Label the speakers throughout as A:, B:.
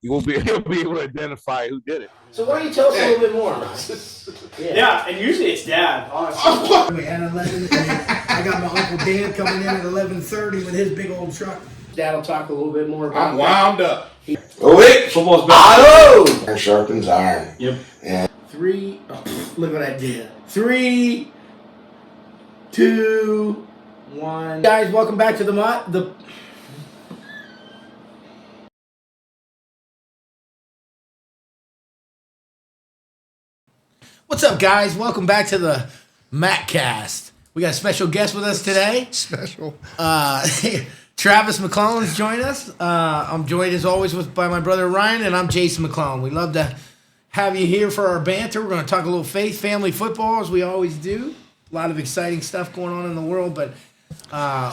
A: he'll be able to identify who did it.
B: So why don't you tell us a little bit more, Ryan?
C: Yeah, and usually it's Dad, honestly.
D: At 11, I got my Uncle Dan coming in at 11:30 with his big old truck.
B: Dad will talk a little bit more about
E: I'm wound up.
A: Oh wait, football's back.
E: Oh! Iron sharpens iron.
C: Yep.
E: And
B: look what I did. 3, 2, 1. Guys, welcome back to the What's up, guys? Welcome back to the MacCast. We got a special guest with us today.
F: Special.
B: Travis McClellan's joined us. I'm joined as always by my brother Ryan, and I'm Jason McClellan. We love to have you here for our banter. We're going to talk a little faith, family football, as we always do. A lot of exciting stuff going on in the world, but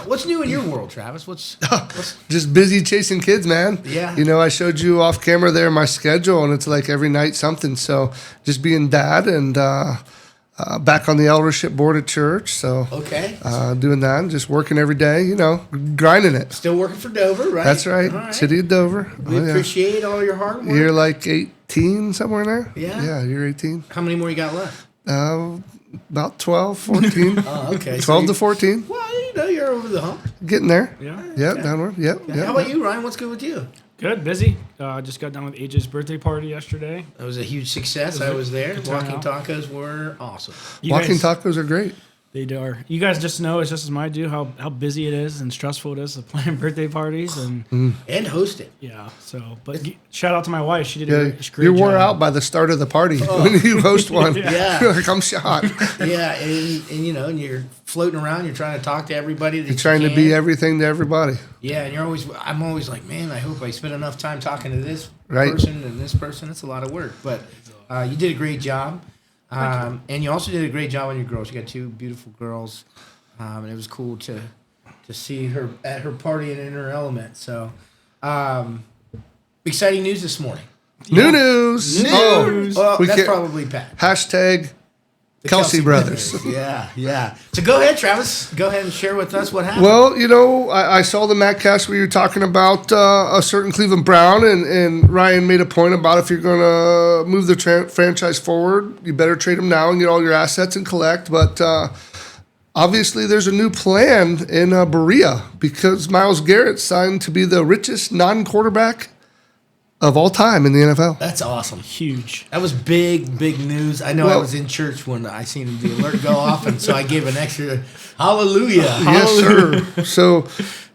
B: what's new in your world, Travis? What's
F: Just busy chasing kids, man.
B: Yeah.
F: You know, I showed you off camera there my schedule, and it's like every night something. So just being dad and back on the eldership board at church. So
B: okay?
F: doing that and just working every day, you know, grinding it.
B: Still working for Dover, right?
F: That's right.
B: All right.
F: City of Dover.
B: We appreciate all your hard work.
F: You're like 18 somewhere in there?
B: Yeah.
F: Yeah, you're 18.
B: How many more you got left?
F: About 12, 14.
B: Oh, okay.
F: 12 to 14.
B: Well, you know, you're over the hump.
F: Getting there.
C: Yeah.
F: Yep, downward. Yep.
B: Yeah.
F: Yep.
B: How about you, Ryan? What's good with you?
C: Good, busy. Just got done with AJ's birthday party yesterday.
B: It was a huge success. I was there. Walking tacos were awesome.
F: Walking tacos are great.
C: They are. You guys just know, as just as I do, how busy it is and stressful it is to plan birthday parties and
B: host it.
C: yeah. So, but shout out to my wife. She did
F: Yeah,
C: a great
F: you're wore
C: job.
F: out by the start of the party when you host one.
B: Yeah.
F: You're like, I'm shot.
B: Yeah, and you know, and you're floating around. You're trying to talk to everybody. That
F: You're trying to be everything to everybody.
B: Yeah, and I'm always like, man, I hope I spend enough time talking to this
F: Right.
B: person and this person. It's a lot of work, but you did a great job. And you also did a great job on your girls. You got 2 beautiful girls, and it was cool to see her at her party and in her element. So, exciting news this morning.
F: New news.
B: Oh,
F: we
B: that's
F: can't-
B: probably Pat.
F: Hashtag
B: The
F: Kelsey brothers.
B: Yeah. So go ahead, Travis. Go ahead and share with us what happened.
F: Well, you know, I saw the MacCast where you're talking about a certain Cleveland Brown, and Ryan made a point about if you're going to move the franchise forward, you better trade him now and get all your assets and collect. But obviously there's a new plan in Berea because Myles Garrett signed to be the richest non-quarterback of all time in the NFL.
B: That's awesome.
C: Huge.
B: That was big news. I know I
F: Well-
B: was in church when I seen the alert go off, and so I gave an extra hallelujah.
F: Yes, sir. So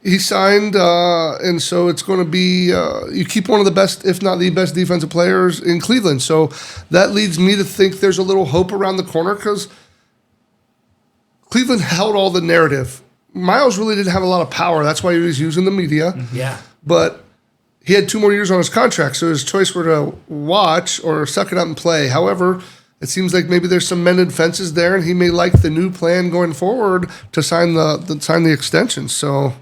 F: he signed, and so it's going to be you keep one of the best, if not the best, defensive players in Cleveland. So that leads me to think there's a little hope around the corner because Cleveland held all the narrative. Myles really didn't have a lot of power. That's why he was using the media.
B: Yeah.
F: But he had 2 more years on his contract, so his choice were to watch or suck it up and play. However, it seems like maybe there's some mended fences there, and he may like the new plan going forward to sign the extension. So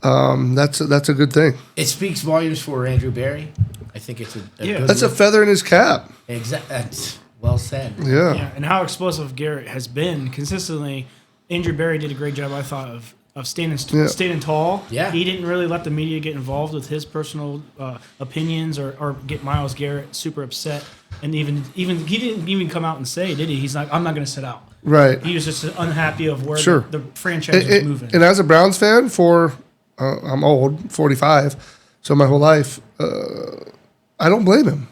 F: that's a good thing.
B: It speaks volumes for Andrew Berry. I think it's a good
F: That's a feather in his cap.
B: That's well said.
F: Yeah.
C: And how explosive Garrett has been consistently. Andrew Berry did a great job, I thought, of standing tall.
B: Yeah.
C: He didn't really let the media get involved with his personal opinions or get Myles Garrett super upset. And even he didn't even come out and say, did he? He's like, I'm not going to sit out.
F: Right.
C: He was just unhappy of where
F: Sure.
C: the franchise was moving.
F: And as a Browns fan, I'm old, 45, so my whole life, I don't blame him.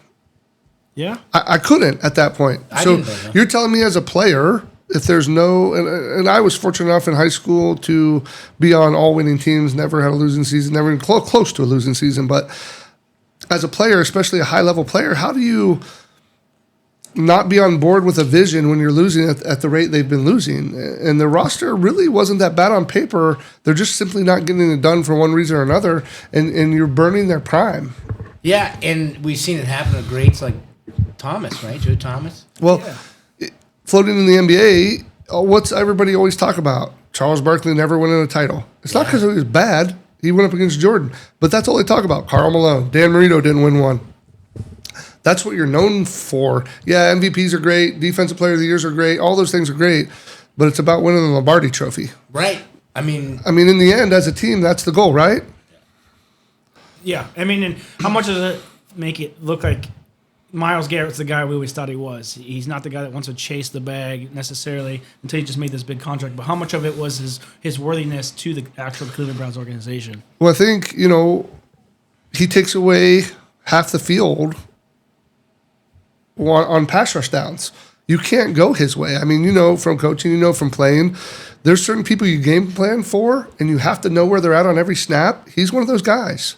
C: Yeah.
F: I couldn't at that point.
B: I
F: So
B: didn't blame him.
F: you're telling me as a player, if there's no, and I was fortunate enough in high school to be on all winning teams, never had a losing season, never even close to a losing season. But as a player, especially a high level player, how do you not be on board with a vision when you're losing at the rate they've been losing? And the roster really wasn't that bad on paper. They're just simply not getting it done for one reason or another, and you're burning their prime.
B: Yeah, and we've seen it happen to greats like Thomas, right? Joe Thomas.
F: Well, floating in the NBA, what's everybody always talk about? Charles Barkley never winning a title. It's not because he was bad. He went up against Jordan. But that's all they talk about. Karl Malone. Dan Marino didn't win one. That's what you're known for. Yeah, MVPs are great. Defensive Player of the Years are great. All those things are great. But it's about winning the Lombardi Trophy.
B: Right. I mean,
F: in the end, as a team, that's the goal, right?
C: Yeah. I mean, and how much is it make it look like Myles Garrett's the guy we always thought he was. He's not the guy that wants to chase the bag necessarily until he just made this big contract. But how much of it was his worthiness to the actual Cleveland Browns organization?
F: Well, I think, he takes away half the field on pass rush downs. You can't go his way. I mean, from coaching, from playing, there's certain people you game plan for, and you have to know where they're at on every snap. He's one of those guys.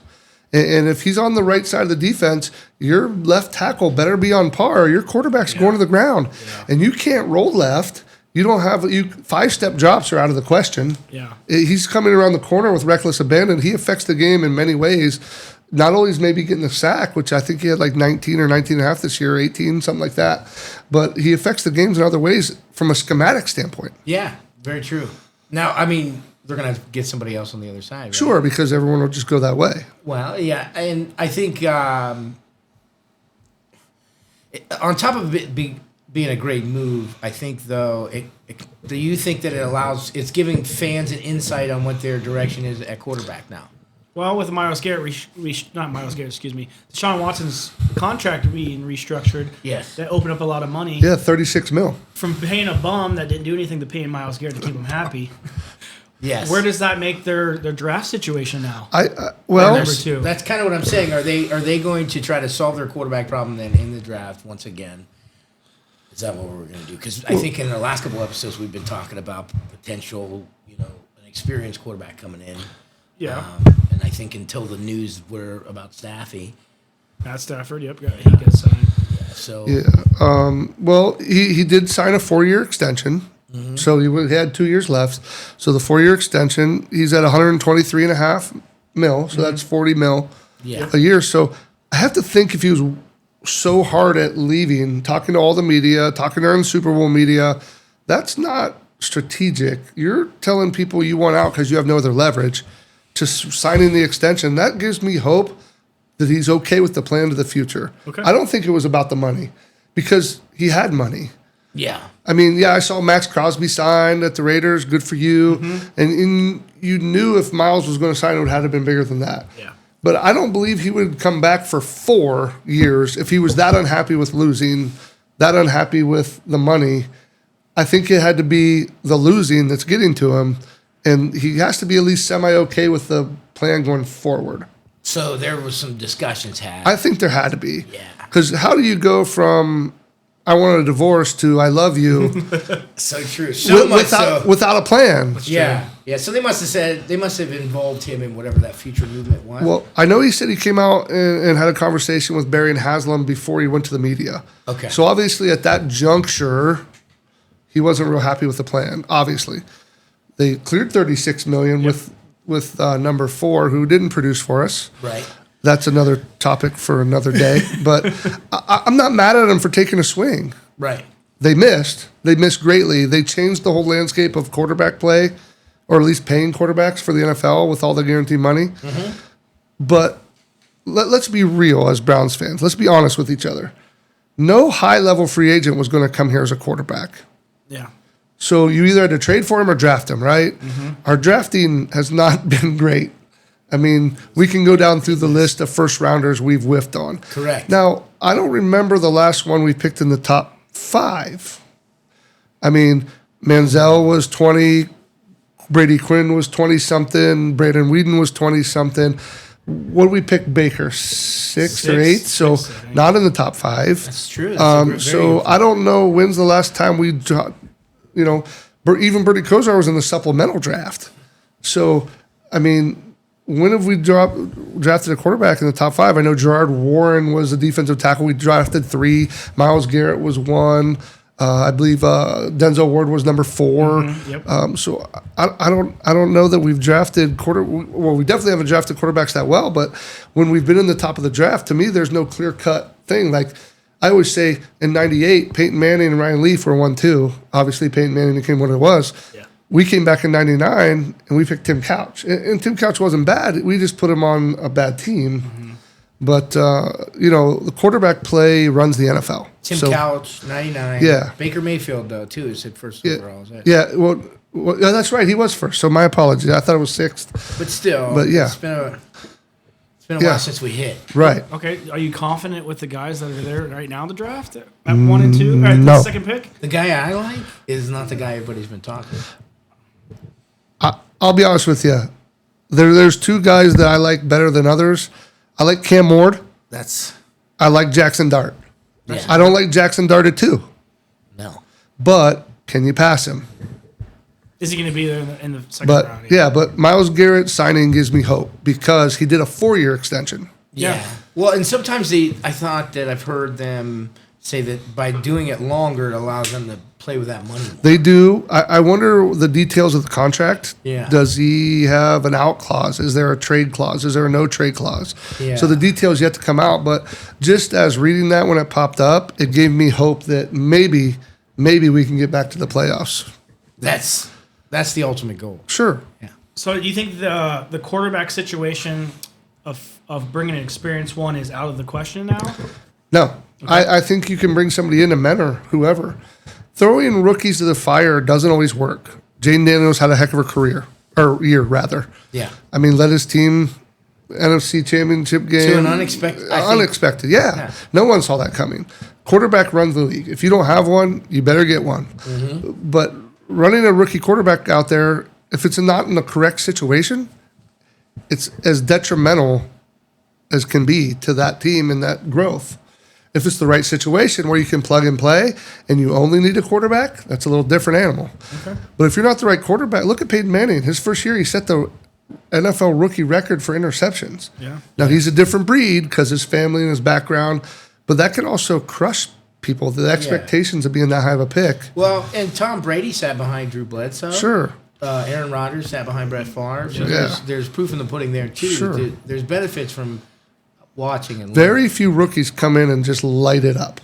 F: And if he's on the right side of the defense, your left tackle better be on par. Your quarterback's going to the ground. Yeah. And you can't roll left. You don't have 5-step drops are out of the question.
C: Yeah.
F: He's coming around the corner with reckless abandon. He affects the game in many ways. Not only is maybe getting a sack, which I think he had like 19 or 19 and a half this year, 18, something like that, but he affects the games in other ways from a schematic standpoint.
B: Yeah, very true. Now, I mean, they're going to get somebody else on the other side, right?
F: Sure, because everyone will just go that way.
B: Well, yeah, and I think on top of it being a great move, I think, though, do you think that it's giving fans an insight on what their direction is at quarterback now?
C: Well, with Myles Garrett, not Myles Garrett, excuse me, Deshaun Watson's contract being restructured,
B: yes,
C: that opened up a lot of money.
F: Yeah, $36 million.
C: From paying a bum that didn't do anything to paying Myles Garrett to keep him happy.
B: Yes.
C: Where does that make their draft situation now?
F: Well,
C: number two.
B: That's kind of what I'm saying. Are they going to try to solve their quarterback problem then in the draft once again? Is that what we're going to do? Because I think in the last couple episodes we've been talking about potential, an experienced quarterback coming in.
C: Yeah.
B: And I think until the news were about Stafford.
C: Matt Stafford, yep, he got signed.
B: Yeah. So.
F: Yeah. Well, he did sign a 4-year extension. Mm-hmm. So he had 2 years left. So the 4-year extension, he's at $123.5 million. So that's $40 million a year. So I have to think if he was so hard at leaving, talking to all the media, talking during the Super Bowl media, that's not strategic. You're telling people you want out because you have no other leverage. To signing the extension, that gives me hope that he's okay with the plan to the future.
C: Okay.
F: I don't think it was about the money because he had money.
B: Yeah.
F: I mean, I saw Max Crosby signed at the Raiders. Good for you. Mm-hmm. And you knew if Myles was going to sign, it would have been bigger than that.
C: Yeah.
F: But I don't believe he would come back for 4 years if he was that unhappy with losing, that unhappy with the money. I think it had to be the losing that's getting to him. And he has to be at least semi-okay with the plan going forward.
B: So there was some discussions had.
F: I think there had to be.
B: Yeah.
F: Because how do you go from I want a divorce to I love you?
B: So true. So much
F: without a plan.
B: Yeah. Yeah. So they must have involved him in whatever that future movement was.
F: Well, I know he said he came out and had a conversation with Barry and Haslam before he went to the media.
B: Okay.
F: So obviously at that juncture, he wasn't real happy with the plan, obviously. They cleared $36 million with number 4, who didn't produce for us.
B: Right.
F: That's another topic for another day. But I'm not mad at them for taking a swing.
B: Right.
F: They missed. They missed greatly. They changed the whole landscape of quarterback play, or at least paying quarterbacks for the NFL with all the guaranteed money. Mm-hmm. But let's be real as Browns fans. Let's be honest with each other. No high-level free agent was going to come here as a quarterback.
C: Yeah.
F: So you either had to trade for him or draft him, right? Mm-hmm. Our drafting has not been great. I mean, we can go down through the list of first-rounders we've whiffed on.
B: Correct.
F: Now, I don't remember the last one we picked in the top 5. I mean, Manziel was 20, Brady Quinn was 20-something, Braden Whedon was 20-something. What did we pick Baker? 6 or 8? So not in the top 5.
B: That's true.
F: So I don't know when's the last time we even Bertie Kosar was in the supplemental draft. So, I mean, when have we drafted a quarterback in the top 5? I know Gerard Warren was a defensive tackle. We drafted 3. Myles Garrett was 1. I believe Denzel Ward was number 4.
C: Mm-hmm. Yep.
F: So I don't know that we've drafted Well, we definitely haven't drafted quarterbacks that well. But when we've been in the top of the draft, to me, there's no clear cut thing. Like I always say, in '98, Peyton Manning and Ryan Leaf were 1-2. Obviously, Peyton Manning became what it was.
C: Yeah.
F: We came back in '99 and we picked Tim Couch, and Tim Couch wasn't bad. We just put him on a bad team. Mm-hmm. But the quarterback play runs the NFL.
B: Tim Couch, 99.
F: Yeah.
B: Baker Mayfield though too is at first overall. Is that?
F: Yeah. Well, that's right. He was first. So my apologies. I thought it was 6th.
B: But still.
F: But yeah.
B: It's been a while since we hit.
F: Right.
C: Okay, are you confident with the guys that are there right now in the draft at 1 and 2? Or at
F: No.
C: the second pick?
B: The guy I like is not the guy everybody's been talking.
F: I'll be honest with you. There's two guys that I like better than others. I like Cam Ward.
B: That's
F: I like Jackson Dart.
B: yeah.
F: I don't like Jackson Dart at 2.
B: No.
F: But can you pass him?
C: Is he going to be there in the second
F: But
C: round?
F: yeah, but Myles Garrett signing gives me hope because he did a 4-year extension.
B: Yeah. Well, and sometimes I thought that I've heard them say that by doing it longer, it allows them to play with that money more.
F: They do. I wonder the details of the contract.
B: Yeah.
F: Does he have an out clause? Is there a trade clause? Is there a no trade clause?
B: Yeah.
F: So the details yet to come out. But just as reading that when it popped up, it gave me hope that maybe we can get back to the playoffs.
B: That's the ultimate goal.
F: Sure.
B: Yeah.
C: So do you think the quarterback situation of bringing an experienced one is out of the question now?
F: No. Okay. I think you can bring somebody in, a mentor, whoever. Throwing rookies to the fire doesn't always work. Jaden Daniels had a heck of a career, or year rather.
B: Yeah.
F: I mean, led his team NFC Championship game.
B: To an unexpected.
F: Unexpected, yeah. No one saw that coming. Quarterback runs the league. If you don't have one, you better get one. Mm-hmm. But running a rookie quarterback out there, if it's not in the correct situation, it's as detrimental as can be to that team and that growth. If it's the right situation where you can plug and play and you only need a quarterback, that's a little different animal. Okay. But if you're not the right quarterback, look at Peyton Manning. His first year, he set the NFL rookie record for interceptions.
C: Yeah.
F: Now, he's a different breed because his family and his background, but that can also crush people, the expectations of being that high of a pick.
B: Well, and Tom Brady sat behind Drew Bledsoe.
F: Sure.
B: Aaron Rodgers sat behind Brett Favre. So
F: Yeah.
B: there's proof in the pudding there, too.
F: Sure.
B: There's benefits from watching and
F: Very few rookies come in and just light it up.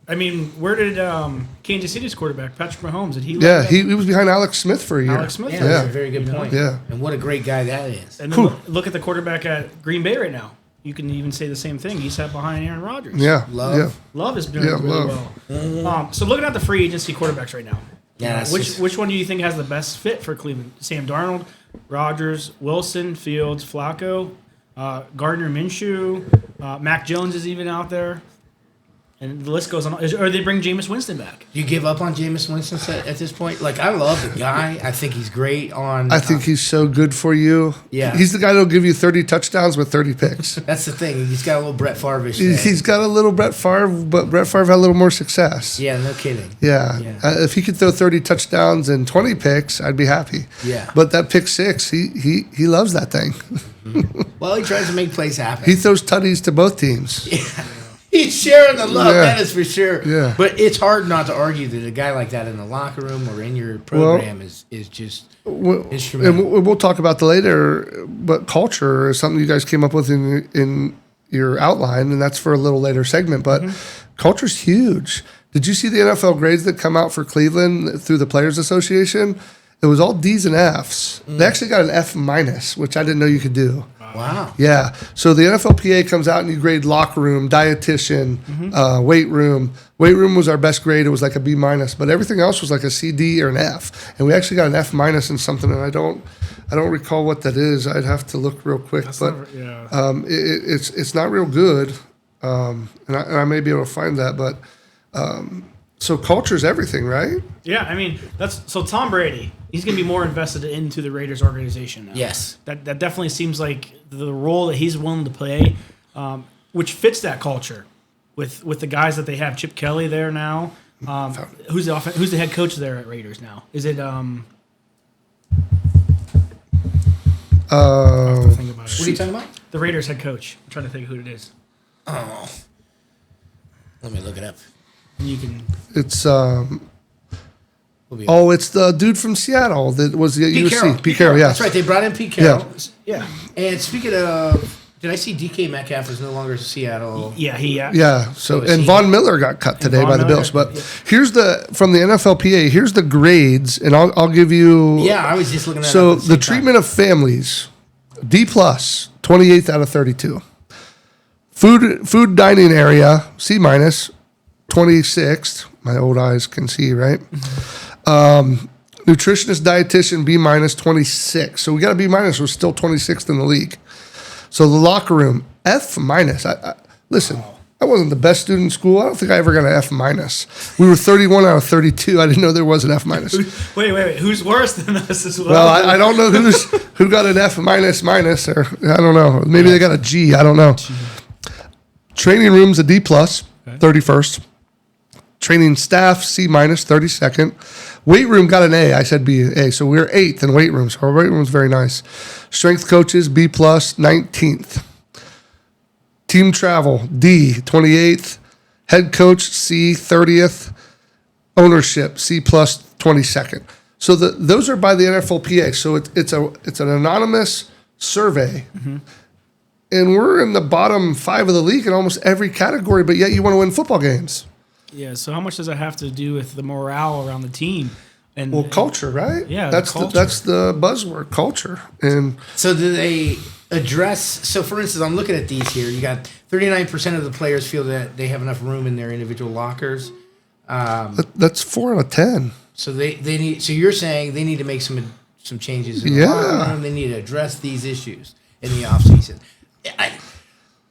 C: I mean, where did Kansas City's quarterback, Patrick Mahomes, did he?
F: Yeah, he was behind Alex Smith for a year.
C: Alex Smith.
B: Yeah, that's a very good point.
F: Yeah.
B: And what a great guy that is.
C: And then look at the quarterback at Green Bay right now. You can even say the same thing. He sat behind Aaron Rodgers.
F: Yeah.
B: Love.
F: Yeah.
C: Love is doing really
F: Love.
C: well. So looking at the free agency quarterbacks right now,
B: Yeah, that's
C: which one do you think has the best fit for Cleveland? Sam Darnold, Rodgers, Wilson, Fields, Flacco, Gardner Minshew, Mac Jones is even out there, and the list goes on. Or they bring Jameis Winston back.
B: You give up on Jameis Winston at this point? Like, I love the guy. I think he's great on.
F: I think he's so good for you.
B: Yeah.
F: He's the guy that'll give you 30 touchdowns with 30 picks.
B: That's the thing. He's got a little Brett Favre-ish.
F: He's got a little Brett Favre, but Brett Favre had a little more success.
B: Yeah, no kidding.
F: Yeah.
B: Yeah.
F: If he could throw 30 touchdowns and 20 picks, I'd be happy.
B: Yeah.
F: But that pick 6, he loves that thing.
B: Well, he tries to make plays happen.
F: He throws tutties to both teams.
B: He's sharing the love,
F: Yeah.
B: that is for sure.
F: Yeah.
B: But it's hard not to argue that a guy like that in the locker room or in your program is just instrumental.
F: And we'll talk about that later, but culture is something you guys came up with in your outline, and that's for a little later segment. But culture's huge. Did you see the NFL grades that come out for Cleveland through the Players Association? It was all D's and F's. They actually got an F minus, which I didn't know you could do.
B: Wow.
F: Yeah. So the NFLPA comes out and you grade locker room, dietitian, weight room. Weight room was our best grade. It was like a B minus, but everything else was like a C, D, or an F. And we actually got an F minus in something, and I don't recall what that is. I'd have to look real quick, it's not real good. And I may be able to find that, but so culture's everything, right?
C: Yeah, I mean so Tom Brady. He's going to be more invested into the Raiders organization now.
B: Yes.
C: That definitely seems like the role that he's willing to play, which fits that culture with the guys that they have. Chip Kelly there now. Who's the head coach there at Raiders now? Is it? I have to think about it.
B: What are you talking about?
C: The Raiders head coach. I'm trying to think of who it is.
B: Oh. Let me look it up.
C: And you can.
F: It's it's the dude from Seattle that was the USC. Pete Carroll, yeah.
B: That's right. They brought in Pete Carroll.
C: Yeah.
B: And speaking of, did I see DK Metcalf is no longer Seattle?
C: Yeah,
F: Yeah. So and Von Miller got cut today by the Bills. But
B: here's
F: from the NFLPA. Here's the grades, and I'll give you.
B: Yeah, I was just looking at.
F: So the treatment of families, D plus, 28th out of 32. Food dining area, C minus, 26th. My old eyes can see, right? Nutritionist, dietitian, B minus, 26. So we got a B minus. We're still 26th in the league. So the locker room, F minus. Listen, I wasn't the best student in school. I don't think I ever got an F minus. We were 31 out of 32. I didn't know there was an F minus.
C: Wait. Who's worse than us as well?
F: Well, I don't know who got an F minus, or I don't know. Maybe they got a G. I don't know. Training room's a D plus, 31st. Training staff, C minus, 32nd. Weight room got an A. I said B, A. So we're 8th in weight room. So our weight room's very nice. Strength coaches, B plus, 19th. Team travel, D, 28th. Head coach, C, 30th. Ownership, C plus, 22nd. So those are by the NFLPA. So it's an anonymous survey. Mm-hmm. And we're in the bottom 5 of the league in almost every category, but yet you want to win football games.
C: Yeah, so how much does that have to do with the morale around the team? And
F: Culture, right?
C: Yeah,
F: that's the buzzword, culture. And
B: so do they address? So for instance, I'm looking at these here. You got 39% of the players feel that they have enough room in their individual lockers.
F: That's 4 out of 10.
B: So they need. So you're saying they need to make some changes in the locker room. They need to address these issues in the offseason.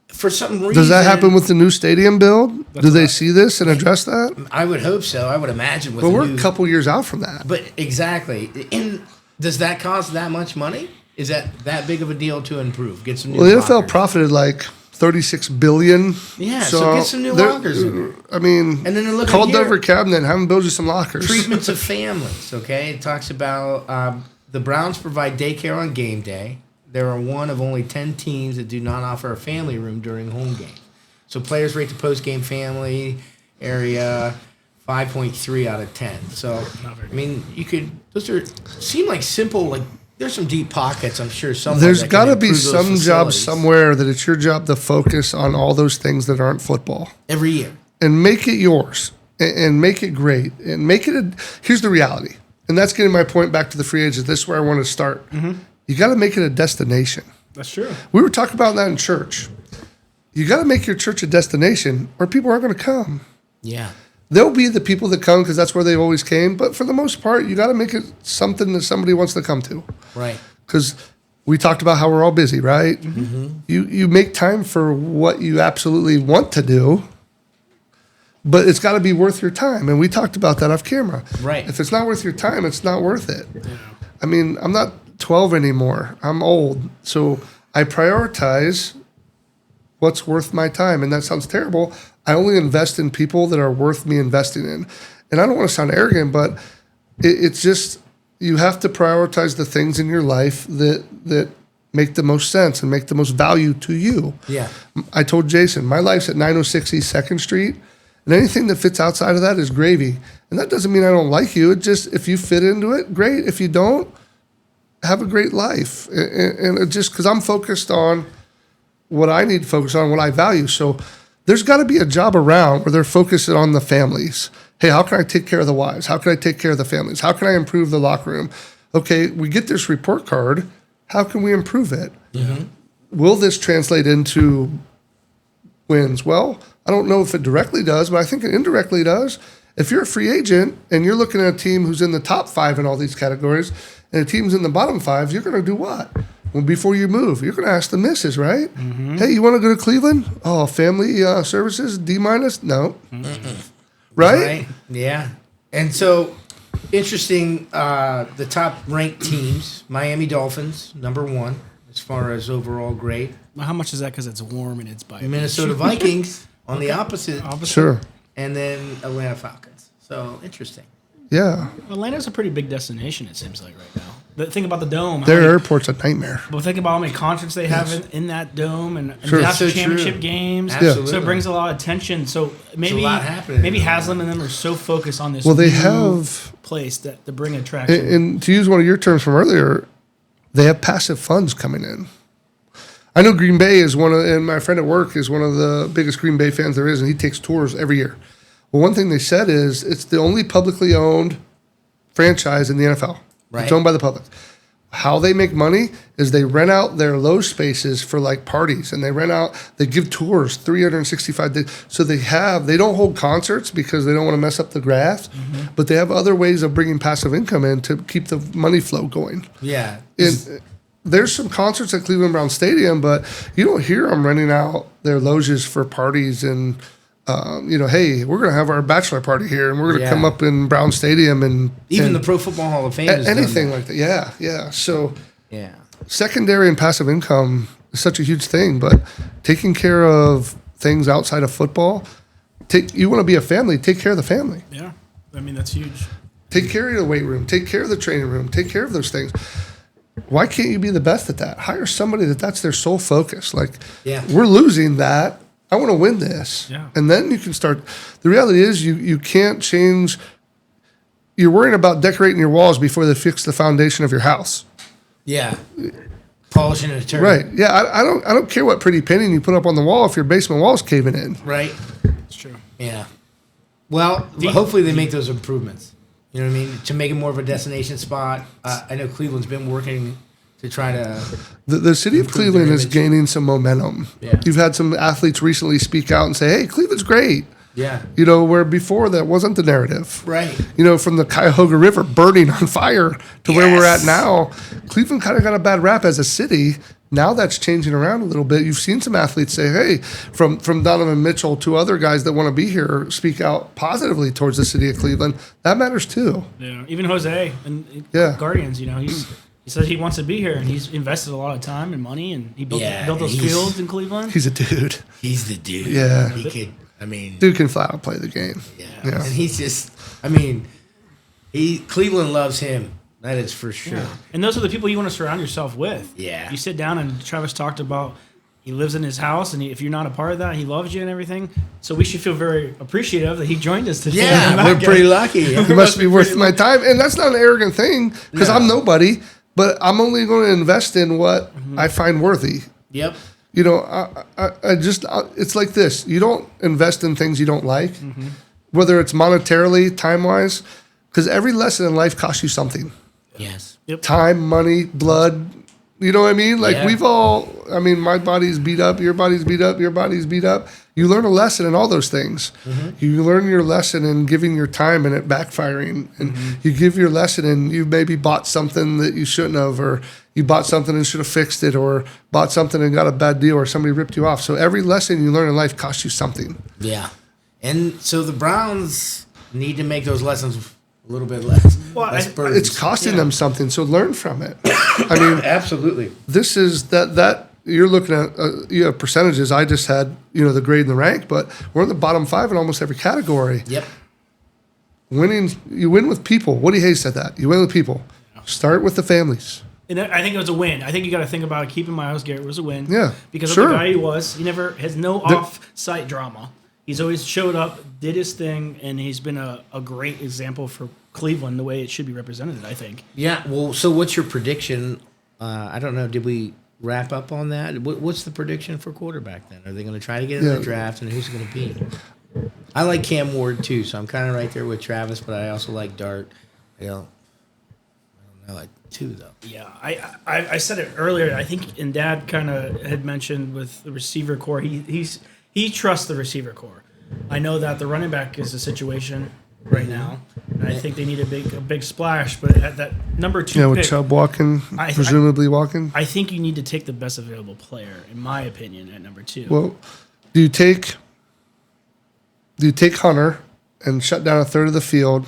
B: For some reason,
F: does that happen with the new stadium build? Do they see this and address that?
B: I would hope so. I would imagine.
F: But we're a couple years out from that.
B: But exactly. And does that cost that much money? Is that big of a deal to improve? Get some new
F: the
B: lockers.
F: NFL profited like $36 billion.
B: Yeah, so get some new lockers in there.
F: I mean,
B: and then
F: call Dover Cabinet and have them build you some lockers.
B: Treatments of families, okay? It talks about the Browns provide daycare on game day. There are one of only 10 teams that do not offer a family room during home games. So players rate the post-game family area 5.3 out of 10. So, I mean, seem like simple, like there's some deep pockets, I'm sure.
F: There's got to be some job somewhere that it's your job to focus on all those things that aren't football.
B: Every year.
F: And make it yours and make it great. And make it here's the reality. And that's getting my point back to the free agents. This is where I want to start. Mm-hmm. You got to make it a destination.
C: That's true.
F: We were talking about that in church. You got to make your church a destination or people aren't going to come.
B: Yeah.
F: There'll be the people that come because that's where they've always came. But for the most part, you got to make it something that somebody wants to come to.
B: Right.
F: Because we talked about how we're all busy, right? Mm-hmm. You make time for what you absolutely want to do, but it's got to be worth your time. And we talked about that off camera.
B: Right.
F: If it's not worth your time, it's not worth it. Yeah. I mean, I'm not 12 anymore. I'm old. So I prioritize what's worth my time. And that sounds terrible. I only invest in people that are worth me investing in. And I don't want to sound arrogant, but it's just you have to prioritize the things in your life that make the most sense and make the most value to you.
B: Yeah.
F: I told Jason, my life's at 906 East 2nd Street. And anything that fits outside of that is gravy. And that doesn't mean I don't like you. It just, if you fit into it, great. If you don't, have a great life. And it just because I'm focused on what I need to focus on, what I value. So there's got to be a job around where they're focusing on the families. Hey, how can I take care of the wives? How can I take care of the families? How can I improve the locker room? Okay, we get this report card. How can we improve it? Mm-hmm. Will this translate into wins? Well, I don't know if it directly does, but I think it indirectly does. If you're a free agent and you're looking at a team who's in the top 5 in all these categories, and a team's in the bottom 5, you're going to do what? Well, before you move, you're going to ask the missus, right? Mm-hmm. Hey, you want to go to Cleveland? Oh, family services, D minus? No. Mm-mm. Right?
B: Yeah. And so, interesting, the top ranked teams, Miami Dolphins, number 1, as far as overall grade.
C: How much is that because it's warm and it's by
B: Minnesota Vikings on the opposite.
F: Sure.
B: And then Atlanta Falcons. So, interesting.
F: Yeah.
C: Atlanta's a pretty big destination, it seems like, right now. Think about the dome.
F: Their airport's a nightmare.
C: But think about how many concerts they have in that dome and
F: sure.
C: national championship games.
B: Absolutely.
C: So it brings a lot of attention. So maybe Haslam and them are so focused on this
F: they have
C: place that to bring attraction.
F: And to use one of your terms from earlier, they have passive funds coming in. I know Green Bay is and my friend at work is one of the biggest Green Bay fans there is, and he takes tours every year. Well, one thing they said is it's the only publicly owned franchise in the NFL. Right. It's owned by the public. How they make money is they rent out their low spaces for like parties, and they give tours 365 days. So they don't hold concerts because they don't want to mess up the grass, mm-hmm. but they have other ways of bringing passive income in to keep the money flow going.
B: Yeah.
F: there's some concerts at Cleveland Brown Stadium, but you don't hear them renting out their loges for parties and, hey, we're going to have our bachelor party here and we're going to come up in Brown Stadium and
B: Even the Pro Football Hall of Fame has done
F: anything
B: that.
F: like that. Yeah, yeah. So
B: Yeah.
F: secondary and passive income is such a huge thing, but taking care of things outside of football, you want to be a family, take care of the family.
C: Yeah. I mean, that's huge.
F: Take care of the weight room, take care of the training room, take care of those things. Why can't you be the best at that? Hire somebody that's their sole focus. Like, we're losing that. I want to win this.
C: Yeah.
F: And then you can start. The reality is you can't change. You're worrying about decorating your walls before they fix the foundation of your house.
B: Yeah. Polishing a turn.
F: Right. Yeah. I don't care what pretty painting you put up on the wall if your basement wall's caving in.
B: Right.
C: It's true.
B: Yeah. Well, hopefully they make those improvements. You know what I mean? To make it more of a destination spot. I know Cleveland's been working to try to.
F: The city of Cleveland is gaining some momentum.
B: Yeah.
F: You've had some athletes recently speak out and say, hey, Cleveland's great.
B: Yeah.
F: Where before that wasn't the narrative.
B: Right.
F: From the Cuyahoga River burning on fire to where we're at now, Cleveland kind of got a bad rap as a city. Now that's changing around a little bit. You've seen some athletes say, hey, from Donovan Mitchell to other guys that want to be here, speak out positively towards the city of Cleveland. That matters too.
C: Yeah. Even Jose and
F: Yeah.
C: Guardians, he says he wants to be here, and he's invested a lot of time and money, and he built those fields in Cleveland.
F: He's a dude.
B: He's the dude.
F: Yeah.
B: He could. I mean,
F: Dude can flat out play the game.
B: Yeah.
F: Yeah.
B: And he's just. I mean, Cleveland loves him. That is for sure.
C: Yeah. And those are the people you want to surround yourself with.
B: Yeah.
C: You sit down, and Travis talked about he lives in his house, and if you're not a part of that, he loves you and everything. So we should feel very appreciative that he joined us today.
B: Yeah, we're pretty lucky.
F: It must be worth my time. And that's not an arrogant thing because I'm nobody, but I'm only going to invest in what I find worthy.
B: Yep.
F: It's like this. You don't invest in things you don't like, whether it's monetarily, time-wise, because every lesson in life costs you something.
B: Yes.
C: Yep.
F: Time, money, blood. You know what I mean? Like my body's beat up, your body's beat up, your body's beat up. You learn a lesson in all those things. You learn your lesson in giving your time and it backfiring. And you give your lesson and you maybe bought something that you shouldn't have, or you bought something and should have fixed it, or bought something and got a bad deal, or somebody ripped you off. So every lesson you learn in life costs you something.
B: Yeah. And so the Browns need to make those lessons a little bit less.
C: Well,
F: It's costing them something, so learn from it. I mean,
B: absolutely.
F: this is that you're looking at you have percentages. I just had the grade and the rank, but we're in the bottom 5 in almost every category.
B: Yep.
F: You win with people. Woody Hayes said that. You win with people. Start with the families.
C: And I think it was a win. I think you got to think about keeping Myles Garrett was a win.
F: Yeah,
C: Because
F: sure.
C: of the guy he was. He never has no off-site drama. He's always showed up, did his thing, and he's been a great example for Cleveland the way it should be represented, I think.
B: Yeah. Well, so what's your prediction? I don't know. Did we wrap up on that? What's the prediction for quarterback then? Are they going to try to get in the draft, and who's it going to be? I like Cam Ward too, so I'm kind of right there with Travis, but I also like Dart. I don't know, like 2 though.
C: Yeah, I said it earlier. I think, and Dad kind of had mentioned with the receiver core, he trusts the receiver core. I know that the running back is a situation right now, and I think they need a big splash. But at that number 2
F: with
C: pick,
F: Chubb walking, presumably walking.
C: I think you need to take the best available player, in my opinion, at number 2.
F: Well, do you take Hunter and shut down a third of the field?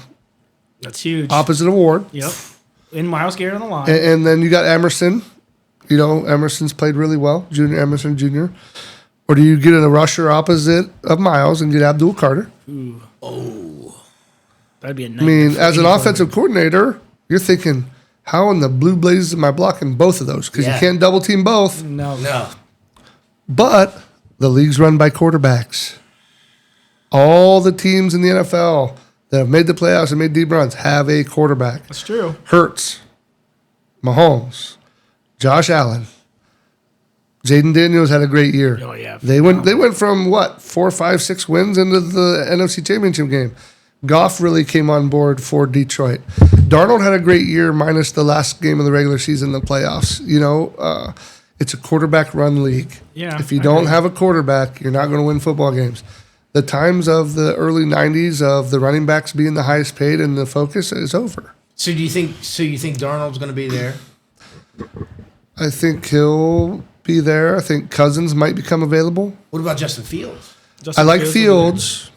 C: That's huge.
F: Opposite of Ward.
C: Yep. And Myles Garrett on the line.
F: And then you got Emerson. Emerson's played really well, Emerson Jr. Or do you get a rusher opposite of Myles and get Abdul Carter?
C: Ooh. Oh. That'd be a
F: I
C: nightmare.
F: mean, as an offensive coordinator, you're thinking, how in the blue blazes am I blocking both of those? Because you can't double team both.
B: No.
F: But the league's run by quarterbacks. All the teams in the NFL that have made the playoffs and made deep runs have a quarterback.
C: That's true.
F: Hurts, Mahomes, Josh Allen, Jaden Daniels had a great year.
C: Oh, yeah.
F: They went from 4, 5, 6 wins into the NFC Championship game. Goff really came on board for Detroit. Darnold had a great year minus the last game of the regular season, the playoffs. It's a quarterback-run league.
C: Yeah,
F: if you don't have a quarterback, you're not going to win football games. The times of the early 90s of the running backs being the highest paid and the focus is over.
B: So you think Darnold's going to be there?
F: I think he'll be there. I think Cousins might become available.
B: What about Justin Fields?
C: Justin
F: I like
C: will be
F: Fields.
C: there.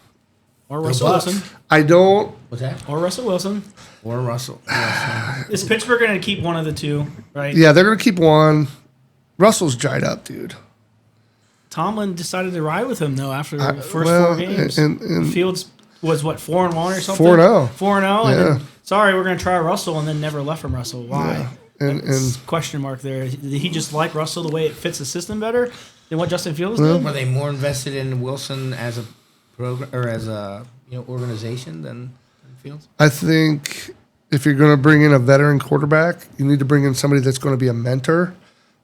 C: Or Russell
B: Bucks.
C: Wilson.
F: I don't.
B: What's that?
C: Or Russell Wilson.
B: Or Russell.
C: Is Pittsburgh going to keep one of the two, right?
F: Yeah, they're going to keep one. Russell's dried up, dude.
C: Tomlin decided to ride with him, though, after the first
F: well,
C: 4 games.
F: and
C: Fields was, 4-1 or something?
F: 4-0.
C: 4-0. And
F: Yeah.
C: then, sorry, we're going to try Russell, and then never left from Russell. Why?
F: And
C: Question mark there. Did he just like Russell the way it fits the system better than what Justin Fields did?
B: Were they more invested in Wilson as a program or as a organization than Fields?
F: I think if you're going to bring in a veteran quarterback, you need to bring in somebody that's going to be a mentor.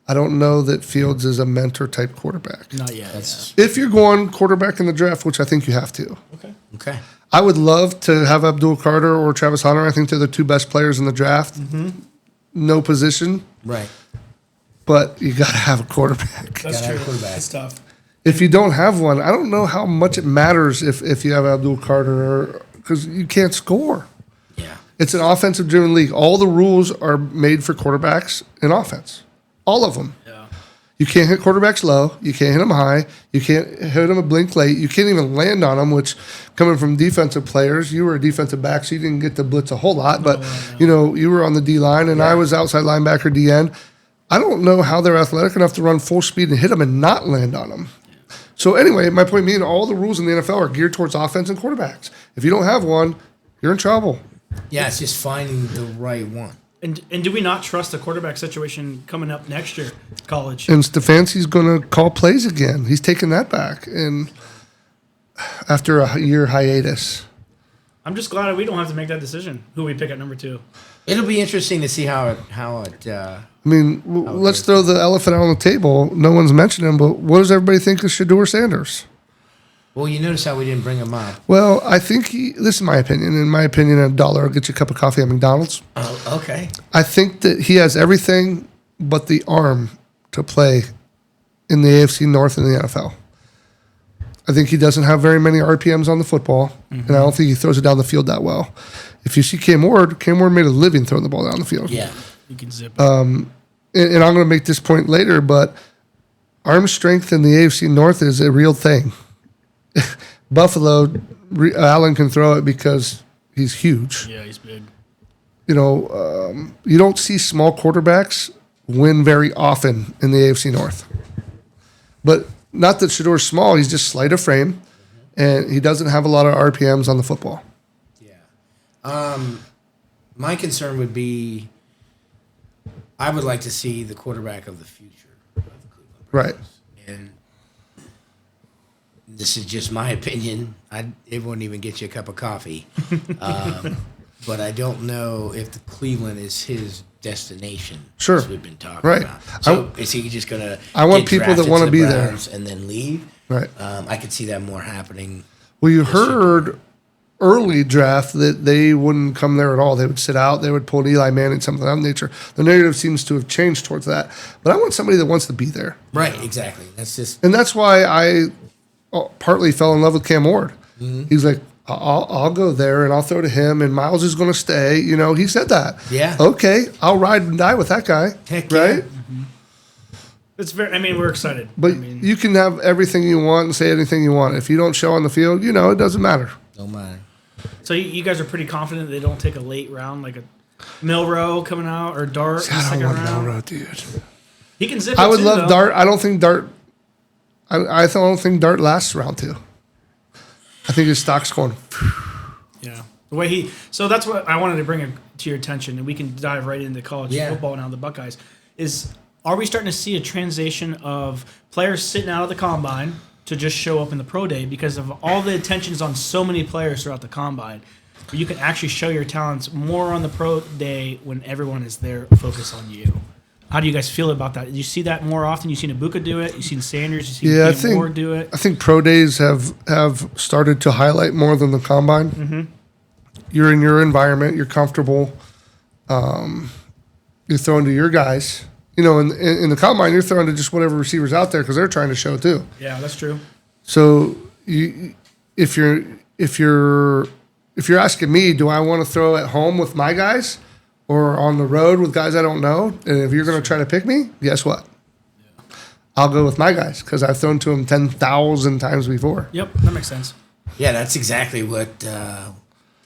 F: I don't know that Fields is a mentor type quarterback.
C: Not yet.
F: If you're going quarterback in the draft, which I think you have to,
B: Okay.
F: I would love to have Abdul Carter or Travis Hunter. I think they're the two best players in the draft. No position,
B: Right.
F: but you got to have a quarterback.
C: That's
B: Gotta have
C: true.
B: a quarterback.
C: That's tough.
F: If you don't have one, I don't know how much it matters if you have Abdul Carter because you can't score.
B: Yeah.
F: It's an offensive driven league. All the rules are made for quarterbacks in offense. All of them.
C: Yeah.
F: You can't hit quarterbacks low. You can't hit them high. You can't hit them a blink late. You can't even land on them, which coming from defensive players, you were a defensive back, so you didn't get to blitz a whole lot. But, you were on the D-line, and I was outside linebacker, D-end. I don't know how they're athletic enough to run full speed and hit them and not land on them. So anyway, my point being, all the rules in the NFL are geared towards offense and quarterbacks. If you don't have one, you're in trouble.
B: Yeah, it's just finding the right one.
C: And do we not trust the quarterback situation coming up next year, college?
F: And Stefanski's going to call plays again. He's taking that back, and after a year hiatus.
C: I'm just glad we don't have to make that decision, who we pick at number 2.
B: It'll be interesting to see how it.
F: I mean, let's throw the elephant out on the table. No one's mentioned him, but what does everybody think of Shedeur Sanders?
B: Well, you notice how we didn't bring him up.
F: Well, I think this is my opinion. In my opinion, $1 will get you a cup of coffee at McDonald's.
B: Oh, okay.
F: I think that he has everything but the arm to play in the AFC North in the NFL. I think he doesn't have very many RPMs on the football, and I don't think he throws it down the field that well. If you see Cam Ward made a living throwing the ball down the field.
B: Yeah.
C: You can zip.
F: And I'm going to make this point later, but arm strength in the AFC North is a real thing. Buffalo, Allen can throw it because he's huge.
C: Yeah, he's big.
F: You don't see small quarterbacks win very often in the AFC North. But not that Shedeur's small, he's just slight of frame, and he doesn't have a lot of RPMs on the football.
B: Yeah. My concern would be, I would like to see the quarterback of the future of the Cleveland Browns.
F: Right.
B: And this is just my opinion. It wouldn't even get you a cup of coffee. But I don't know if the Cleveland is his destination.
F: Sure.
B: As we've been talking
F: Right.
B: about. So is he just going to
F: I want people that wanna be there.
B: and then leave?
F: Right.
B: I could see that more happening.
F: Well, you heard early draft that they wouldn't come there at all. They would sit out. They would pull Eli Manning, something of that nature. The narrative seems to have changed towards that. But I want somebody that wants to be there.
B: Right, exactly. That's just
F: And that's why I partly fell in love with Cam Ward. He's like, I'll go there and I'll throw to him, and Myles is going to stay. He said that.
B: Yeah.
F: Okay, I'll ride and die with that guy.
B: Heck yeah.
F: right?
C: It's we're excited.
F: But you can have everything you want and say anything you want. If you don't show on the field, it doesn't matter.
B: don't mind.
C: So you guys are pretty confident they don't take a late round, like a Milrow coming out or Dart in the
F: I
C: second
F: don't want
C: round?
F: Milrow, dude.
C: He can zip
F: I
C: it
F: would
C: too,
F: love
C: though.
F: Dart. I don't think Dart. I don't think Dart lasts round 2. I think his stock's going.
C: Yeah. The way so that's what I wanted to bring to your attention, and we can dive right into college football now, the Buckeyes, are we starting to see a transition of players sitting out of the combine to just show up in the pro day because of all the attention's on so many players throughout the combine? Where you can actually show your talents more on the pro day when everyone is there focused on you. How do you guys feel about that? Do you see that more often? You've seen Ibuka do it. You've seen Sanders. You've seen Ward do it.
F: I think pro days have started to highlight more than the combine. Mm-hmm. You're in your environment. You're comfortable. You're throwing to your guys. In the combine, you're throwing to just whatever receivers out there because they're trying to show too.
C: Yeah, that's true.
F: So if you're asking me, do I want to throw at home with my guys, or on the road with guys I don't know, and if you're going to try to pick me, guess what? I'll go with my guys because I've thrown to them 10,000 times before.
C: Yep, that makes sense.
B: Yeah, that's exactly what the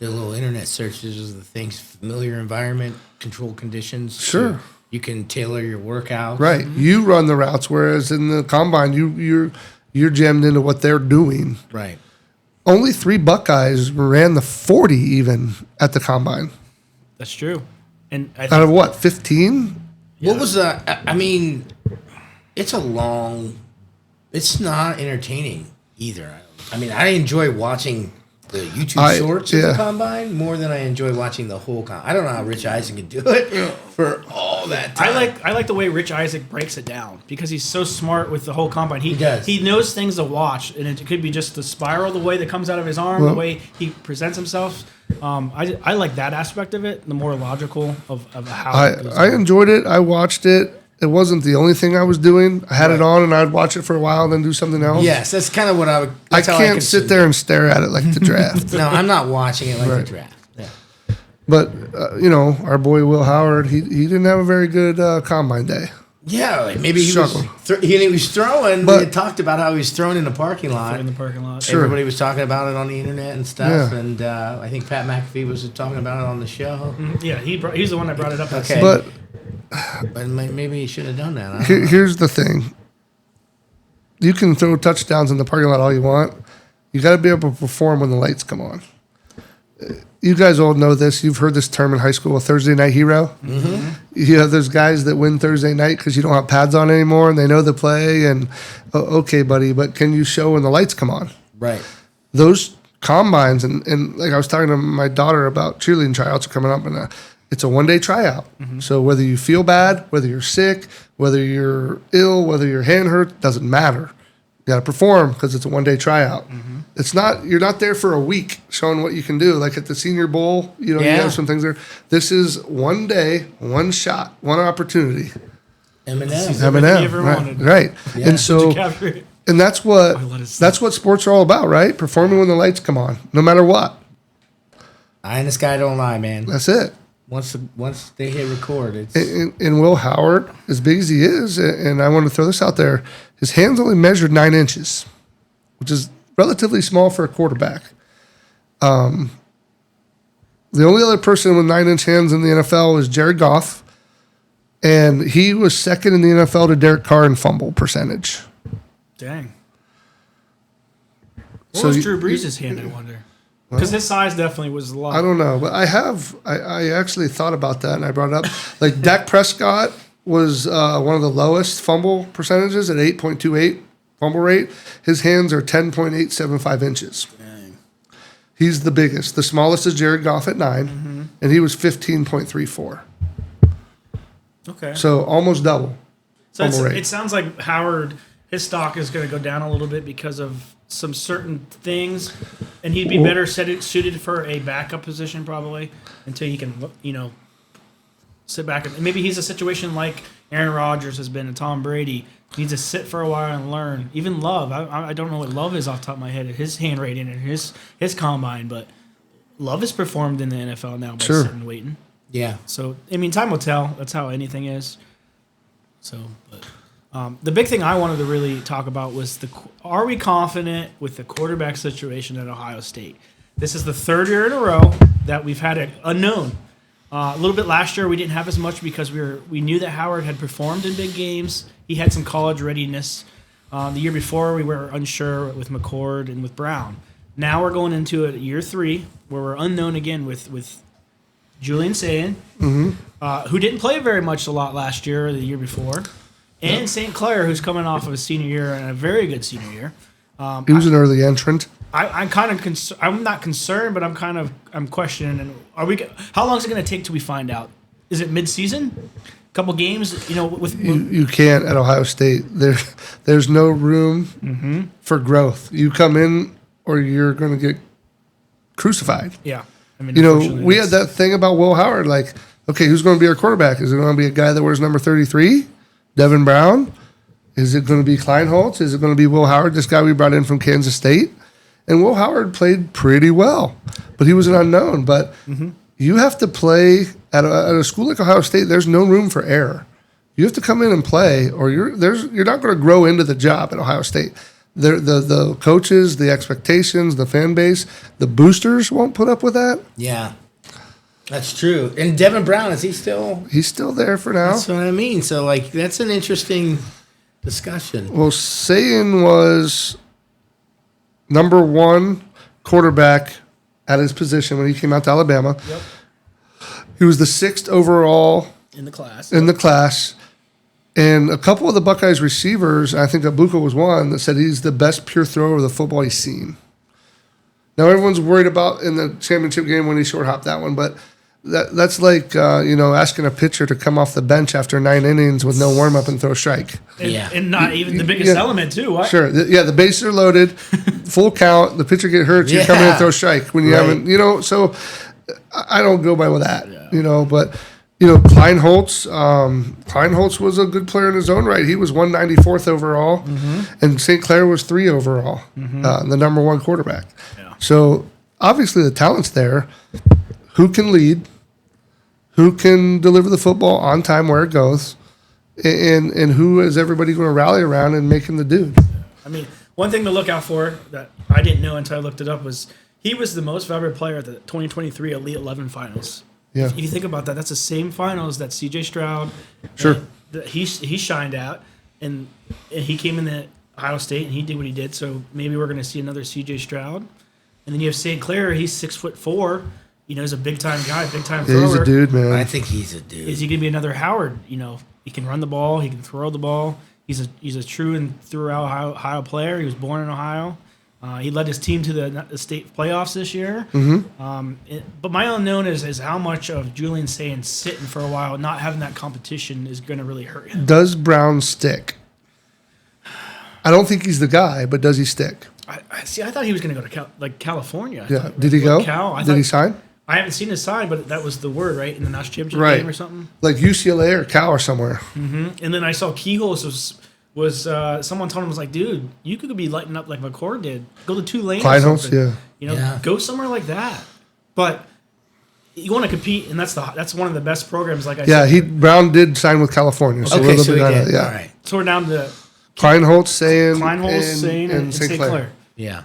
B: little internet searches is. The things: familiar environment, controlled conditions.
F: Sure.
B: So you can tailor your workouts.
F: Right. You run the routes, whereas in the combine, you're jammed into what they're doing.
B: Right.
F: Only 3 Buckeyes ran the 40 even at the combine.
C: That's true. And I
F: Out
C: think
F: of what, 15?
B: What was I mean, it's it's not entertaining either. I mean, I enjoy watching the YouTube shorts of the combine more than I enjoy watching the whole combine. I don't know how Rich Eisen can do it for all that time.
C: I like the way Rich Isaac breaks it down because he's so smart with the whole combine. He
B: does.
C: He knows things to watch, and it could be just the spiral, the way that comes out of his arm, the way he presents himself. I like that aspect of it, the more logical of how it goes
F: I
C: on.
F: enjoyed it. I watched it. It wasn't the only thing I was doing. I had it on and I'd watch it for a while and then do something else.
B: Yes, that's kind of what I would.
F: I
B: That's how
F: can't
B: consume
F: sit there and stare at it like the draft.
B: No, I'm not watching it like
F: Right.
B: the draft. Yeah.
F: But, our boy Will Howard, he didn't have a very good combine day.
B: Yeah, like maybe he
F: Struggled.
B: was he was throwing.
F: But-
B: we had talked about how he was throwing in the parking lot.
C: in the parking lot.
F: Sure.
B: Everybody was talking about it on the internet and stuff,
F: Yeah.
B: and I think Pat McAfee was talking about it on the show.
C: Yeah, he's the one that brought it up.
B: Okay.
F: But
B: But maybe he should have done that. I don't know.
F: here's the thing. You can throw touchdowns in the parking lot all you want. You got to be able to perform when the lights come on. You guys all know this. You've heard this term in high school, a Thursday night hero. Mm-hmm. You have those guys that win Thursday night because you don't have pads on anymore and they know the play. And, okay, buddy, but can you show when the lights come on?
B: Right.
F: Those combines, and like I was talking to my daughter about cheerleading tryouts are coming up, and it's a one-day tryout. Mm-hmm. So whether you feel bad, whether you're sick, whether you're ill, whether your hand hurts, doesn't matter. You got to perform because it's a one-day tryout. Mm-hmm. It's not, you're not there for a week showing what you can do. Like at the Senior Bowl, you have some things there. This is one day, one shot, one opportunity.
B: Eminem.
C: You ever wanted.
F: Right.
B: Yeah.
F: And so,
C: Capture it.
F: and that's what sports are all about, right? Performing when the lights come on, no matter what.
B: Eye in the sky don't lie, man.
F: That's it.
B: Once they hit record, it's
F: And Will Howard, as big as he is, and I want to throw this out there, his hands only measured 9 inches, which is relatively small for a quarterback. The only other person with 9-inch hands in the NFL is Jared Goff, and he was second in the NFL to Derek Carr in fumble percentage.
C: Dang. What
F: So
C: was
F: you-
C: Drew Brees' hand, I wonder? Because his size definitely was a lot.
F: I don't know, but I actually thought about that, and I brought it up. Like Dak Prescott was one of the lowest fumble percentages at 8.28 fumble rate. His hands are 10.875 inches.
C: Dang.
F: He's the biggest. The smallest is Jared Goff at 9, and he was 15.34.
C: Okay.
F: So almost double
C: So
F: fumble rate.
C: it sounds like Howard, his stock is going to go down a little bit because of some certain things, and he'd be better suited for a backup position probably until he can, sit back. And maybe he's a situation like Aaron Rodgers has been and Tom Brady. He needs to sit for a while and learn. Even Love, I don't know what Love is off the top of my head, his hand rating and his combine, but Love has performed in the NFL now by sitting and waiting.
B: yeah.
C: So, time will tell. That's how anything is. So, but the big thing I wanted to really talk about was are we confident with the quarterback situation at Ohio State? This is the third year in a row that we've had an unknown. A little bit last year we didn't have as much because we knew that Howard had performed in big games. He had some college readiness. The year before we were unsure with McCord and with Brown. Now we're going into year 3 where we're unknown again with Julian Sayin, who didn't play very much a lot last year or the year before, and St. Clair, who's coming off of a senior year and a very good senior year.
F: He was an early entrant.
C: I'm kind of I'm not concerned, but I'm questioning. And how long is it going to take till we find out? Is it mid-season? A couple games,
F: You can't at Ohio State. There's no room for growth. You come in or you're going to get crucified.
C: yeah.
F: We had that thing about Will Howard. Like, okay, who's going to be our quarterback? Is it going to be a guy that wears number 33, Devin Brown? Is it going to be Kleinholtz? Is it going to be Will Howard, this guy we brought in from Kansas State? And Will Howard played pretty well, but he was an unknown. But you have to play At a school like Ohio State, there's no room for error. You have to come in and play, or you're not going to grow into the job at Ohio State. The coaches, the expectations, the fan base, the boosters won't put up with that.
B: Yeah, that's true. And Devin Brown, is he still?
F: He's still there for now.
B: That's what I mean. So, like, that's an interesting discussion.
F: Well, Sayin was number 1 quarterback at his position when he came out to Alabama.
C: Yep.
F: He was the 6th overall
C: In the class.
F: in the class. And a couple of the Buckeyes receivers, I think Abuka was one, that said he's the best pure thrower of the football he's seen. Now, everyone's worried about in the championship game when he short hopped that one, but that's like, asking a pitcher to come off the bench after 9 innings with no warm-up and throw a strike.
C: And not even the biggest element, too. What?
F: Sure. The bases are loaded, full count, the pitcher get hurt, you come in and throw a strike when you haven't, so I don't go by with that, but... Kleinholtz was a good player in his own right. He was 194th overall, and St. Clair was 3 overall, the number 1 quarterback.
C: Yeah.
F: So obviously the talent's there. Who can lead? Who can deliver the football on time where it goes? And who is everybody going to rally around and make him the dude?
C: I mean, one thing to look out for that I didn't know until I looked it up was he was the most valuable player at the 2023 Elite 11 finals.
F: Yeah.
C: If you think about that, that's the same finals that C.J. Stroud,
F: Sure.
C: He shined out, and he came in the Ohio State and he did what he did. So maybe we're going to see another C.J. Stroud, and then you have St. Clair. He's 6'4". He's a big time guy, big time thrower.
F: He's a dude, man.
B: I think he's a dude.
C: Is he going to be another Howard? He can run the ball, he can throw the ball. He's a true and throughout Ohio player. He was born in Ohio. He led his team to the state playoffs this year. But my unknown is how much of Julian Sayin sitting for a while, not having that competition, is going to really hurt him.
F: Does Brown stick? I don't think he's the guy, but does he stick?
C: I thought he was going to go to California.
F: Yeah. Did he go?
C: Did
F: he sign?
C: I haven't seen his sign, but that was the word, right? In the national championship game or something.
F: Like UCLA or Cal or somewhere.
C: And then I saw Keyholes was someone told him, was like, dude, you could be lighting up like McCord did. Go to Tulane.
F: Kleinholtz,
C: Go somewhere like that. But you want to compete, and that's one of the best programs. Like I said.
F: Brown did sign with California. So
B: Okay, so he did.
F: Yeah.
B: All right.
C: So we're down to
F: Kleinholtz, Sayin,
C: and St. Clair.
B: Yeah.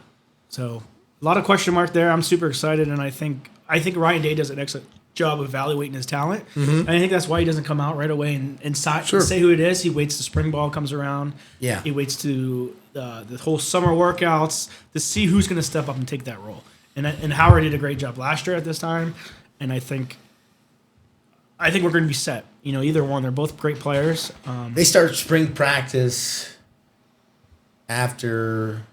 C: So a lot of question mark there. I'm super excited, and I think Ryan Day does an excellent job of evaluating his talent. And I think that's why he doesn't come out right away and say who it is. He waits till spring ball comes around.
B: Yeah.
C: He waits to the whole summer workouts to see who's going to step up and take that role. And Howard did a great job last year at this time, and I think we're going to be set. Either one. They're both great players.
B: They start spring practice after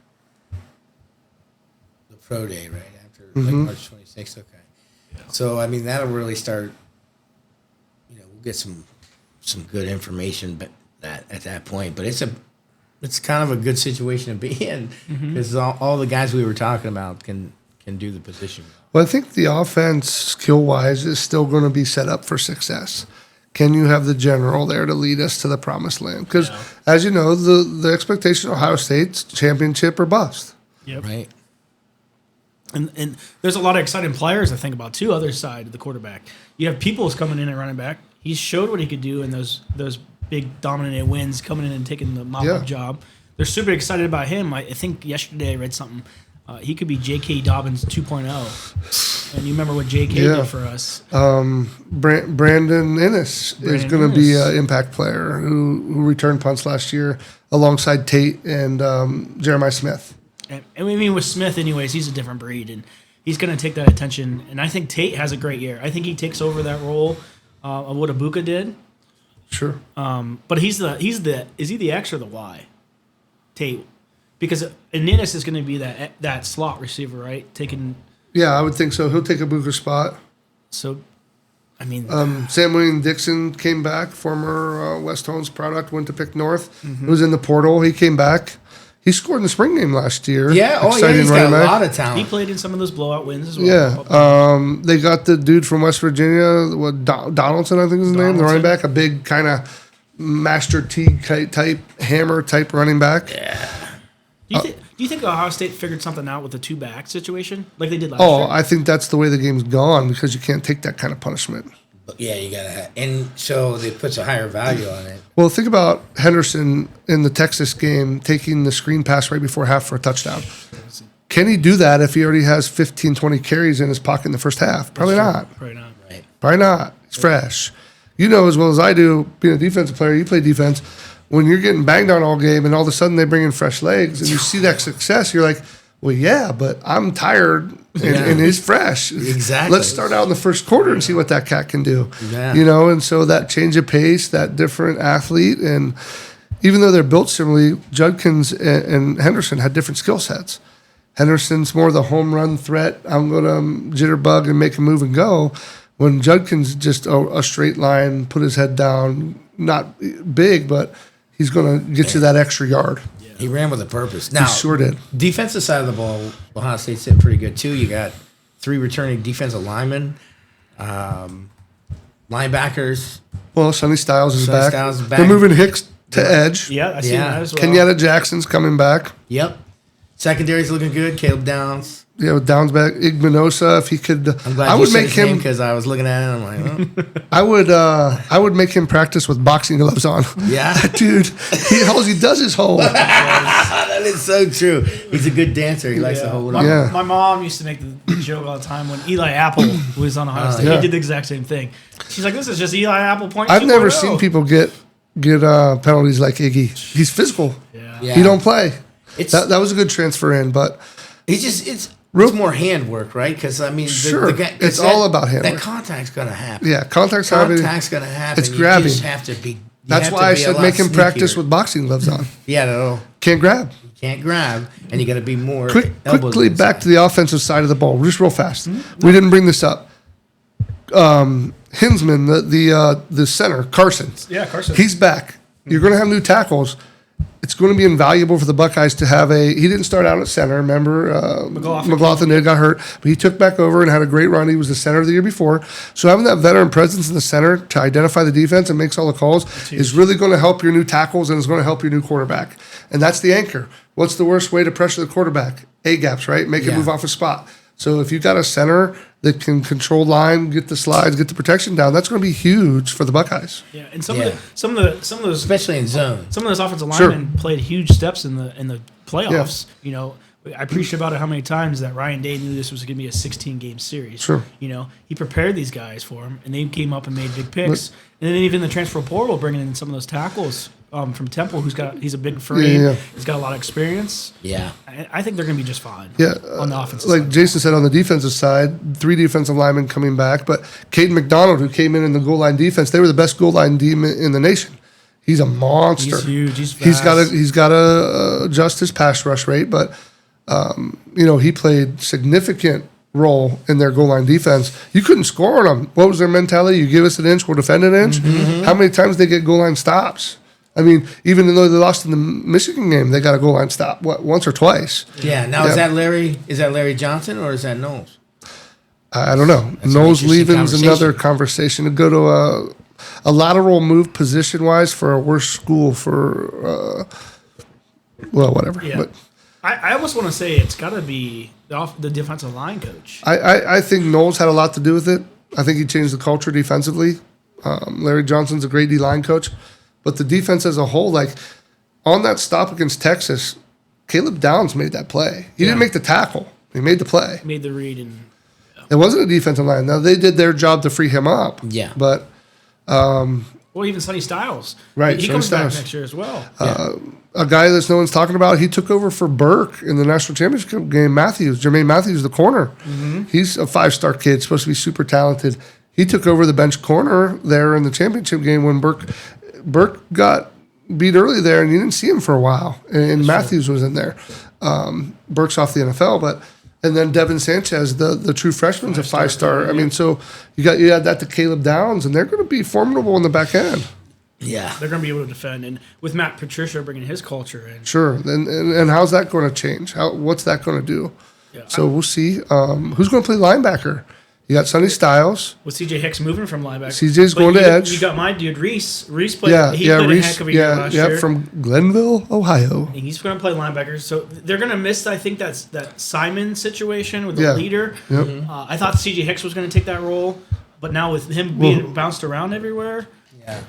B: the pro day, right? After March 26th. Okay. So that'll really start. We'll get some good information, but at that point. But it's kind of a good situation to be in because all the guys we were talking about can do the position.
F: Well, I think the offense, skill-wise, is still going to be set up for success. Can you have the general there to lead us to the promised land? Because, as you know, the expectation of Ohio State's championship or bust.
C: Yep.
B: Right.
C: And there's a lot of exciting players to think about too. Other side of the quarterback, you have Peoples coming in at running back. He showed what he could do in those big dominant wins, coming in and taking the mop-up job. They're super excited about him. I think yesterday I read something. He could be J.K. Dobbins 2.0. And you remember what J.K. did for us.
F: Brandon Ennis is going to be an impact player who returned punts last year alongside Tate and Jeremiah Smith.
C: And with Smith, anyways, he's a different breed, and he's going to take that attention. And I think Tate has a great year. I think he takes over that role of what Abuka did.
F: Sure.
C: But is he the X or the Y? Tate, because Ennis is going to be that slot receiver, right?
F: Yeah, I would think so. He'll take Abuka's spot.
C: So,
F: Sam William Dixon came back, former West Holmes product, went to Pick North. He was in the portal. He came back. He scored in the spring game last year.
B: Yeah, he's got a lot of talent.
C: He played in some of those blowout wins as well.
F: Yeah, they got the dude from West Virginia, Donaldson, I think is his name, the running back, a big kind of Master Teague type, hammer type running back.
C: Yeah. Do you think Ohio State figured something out with the two-back situation like they did last year?
F: I think that's the way the game's gone because you can't take that kind of punishment.
B: Yeah, you gotta have, and so it puts a higher value on it.
F: Well, think about Henderson in the Texas game taking the screen pass right before half for a touchdown. Can he do that if he already has 15, 20 carries in his pocket in the first half? Probably not.
C: Probably not.
B: Right.
F: Probably not. He's fresh. You know as well as I do, being a defensive player, you play defense. When you're getting banged on all game and all of a sudden they bring in fresh legs and you see that success, you're like, well, yeah, but I'm tired and he's fresh.
B: Exactly.
F: Let's start out in the first quarter and see what that cat can do.
B: Yeah.
F: You know, and so that change of pace, that different athlete, and even though they're built similarly, Judkins and Henderson had different skill sets. Henderson's more the home run threat. I'm going to jitterbug and make a move and go. When Judkins just a straight line, put his head down, not big, but he's going to get you that extra yard.
B: He ran with a purpose. Now,
F: He sure did.
B: defensive side of the ball, Ohio State's sitting pretty good too. You got 3 returning defensive linemen, linebackers.
F: Well, Sonny Styles is
B: Sonny
F: back.
B: Styles is back.
F: They're moving Hicks to edge.
C: Yeah, I see
B: Yeah.
C: that as well.
F: Kenyatta Jackson's coming back.
B: Yep. Secondary's looking good. Caleb Downs.
F: Yeah, with Downs back. Igminosa, if he could,
B: I'm glad
F: I
B: you
F: would
B: said
F: make
B: his name
F: him.
B: because I was looking at it and I'm like,
F: I would make him practice with boxing gloves on.
B: Yeah.
F: Dude, all he does is hold.
B: that is so true. He's a good dancer. He likes to hold on.
F: Yeah.
C: My mom used to make the joke all the time when Eli Apple was on Ohio State.
F: yeah.
C: He did the exact same thing. She's like, this is just Eli Apple point.
F: I've never
C: 2.0.
F: seen people get penalties like Iggy. He's physical.
B: Yeah.
F: He don't play.
B: It's
F: That was a good transfer in, but
B: it's
F: Real-
B: more handwork, right? Because I mean,
F: Sure.
B: the guy,
F: It's all about handwork.
B: That contact's gonna happen.
F: yeah, contact's happening.
B: Contact's gonna happen.
F: It's
B: You
F: grabbing.
B: just have to be.
F: That's why I said make him practice with boxing gloves on.
B: Yeah, no,
F: Can't grab.
B: you can't grab, and you got to be more elbows
F: Quickly
B: inside.
F: back to the offensive side of the ball, just real fast. We didn't bring this up. Hinsman, the center, Carson.
C: Yeah, Carson.
F: He's back. You're going to have new tackles. It's going to be invaluable for the Buckeyes to have he didn't start out at center, remember? McLaughlin did, got hurt, but he took back over and had a great run. He was the center of the year before. So having that veteran presence in the center to identify the defense and makes all the calls is really going to help your new tackles and is going to help your new quarterback. And that's the anchor. What's the worst way to pressure the quarterback? A-gaps, right? Make it
B: Yeah.
F: move off a spot. So if you've got a center that can control line, get the slides, get the protection down, that's going to be huge for the Buckeyes.
C: Yeah, and some
B: Yeah.
C: of those
B: especially in zone.
C: some of those offensive
F: Sure.
C: linemen played huge steps in the playoffs. You know, I preached about it how many times that Ryan Day knew this was going to be a 16-game series.
F: Sure.
C: You know, he prepared these guys for him, and they came up and made big picks. And then even the transfer portal, bringing in some of those tackles from Temple, he's a big frame.
F: Yeah.
C: He's got a lot of experience.
B: Yeah.
C: I think they're going to be just fine.
F: Yeah,
C: on the offensive
F: like
C: side.
F: Jason said, on the defensive side, 3 defensive linemen coming back, but Caden McDonald, who came in the goal line defense, they were the best goal line team in the nation. He's a monster.
C: He's huge. He's
F: He's
C: fast.
F: got to adjust his pass rush rate, but he played significant role in their goal line defense. You couldn't score on them. What was their mentality? You give us an inch, we'll defend an inch. How many times they get goal line stops? I mean, even though they lost in the Michigan game, they got a goal line stop once or twice.
B: Yeah. Now
F: Yeah.
B: is that Larry? Is that Larry Johnson or is that Knowles?
F: I don't know.
B: That's an
F: Nose
B: interesting
F: leaving's
B: conversation.
F: another conversation to go to a lateral move position wise for a worse school for whatever.
C: Yeah.
F: But
C: I almost want to say it's got to be the defensive line coach.
F: I think Knowles had a lot to do with it. I think he changed the culture defensively. Larry Johnson's a great D line coach, but the defense as a whole, like on that stop against Texas, Caleb Downs made that play. He didn't make the tackle. He made the play.
C: Made the read and
F: It wasn't a defensive line. Now they did their job to free him up.
B: Yeah.
F: But
C: well, even Sonny Styles.
F: Right,
C: He
F: Sonny
C: comes back
F: Styles.
C: next year as well.
F: a guy that no one's talking about, he took over for Burke in the national championship game. Jermaine Matthews, the corner. He's a 5-star kid, supposed to be super talented. He took over the bench corner there in the championship game when Burke got beat early there, and you didn't see him for a while. And Matthews was in there. Burke's off the NFL, and then Devin Sanchez, the true freshman's a 5-star. I mean, so you add that to Caleb Downs, and they're going to be formidable in the back end.
B: Yeah.
C: They're going to be able to defend. And with Matt Patricia bringing his culture in.
F: Sure. And how's that going to change? What's that going to do?
C: Yeah.
F: So we'll see. Who's going to play linebacker? You got Sonny Styles.
C: With CJ Hicks moving from linebacker.
F: CJ's
C: But
F: going to
C: you got-
F: edge.
C: You got my dude, Reese. Reese played, played
F: Reese,
C: a heck of a year last year.
F: from Glenville, Ohio.
C: And he's going to play linebacker. So they're going to miss, I think, that Simon situation with the
F: Yeah.
C: leader.
F: Yep.
C: I thought CJ Hicks was going to take that role. But now with him being bounced around everywhere,
B: Yeah.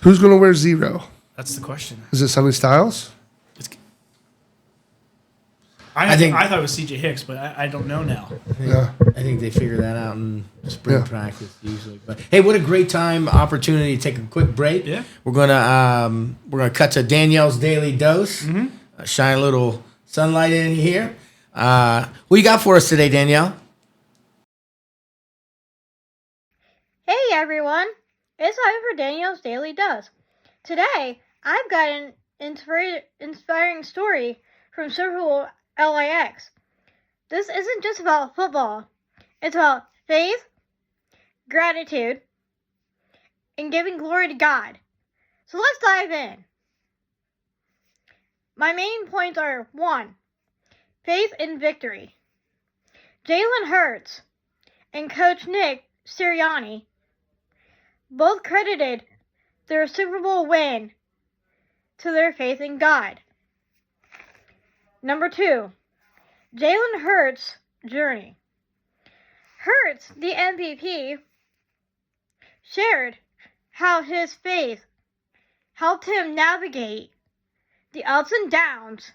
F: Who's going to wear 0?
C: that's the question.
F: Is it Sonny Styles?
C: I
B: think-
C: thought it was C.J. Hicks, but I don't know now.
F: Yeah.
B: I think they figure that out in spring
F: Yeah.
B: practice usually. But hey, what a great opportunity to take a quick break.
C: Yeah.
B: We're gonna cut to Danielle's daily dose. Shine a little sunlight in here. What you got for us today, Danielle?
G: Hey everyone, it's time for Danielle's Daily Dose. Today, I've got an inspiring story from Super Bowl LAX. This isn't just about football, it's about faith, gratitude, and giving glory to God. So let's dive in. My main points are 1. Faith in victory. Jalen Hurts and Coach Nick Sirianni both credited their Super Bowl win to their faith in God. Number 2, Jalen Hurts' journey. Hurts, the MVP, shared how his faith helped him navigate the ups and downs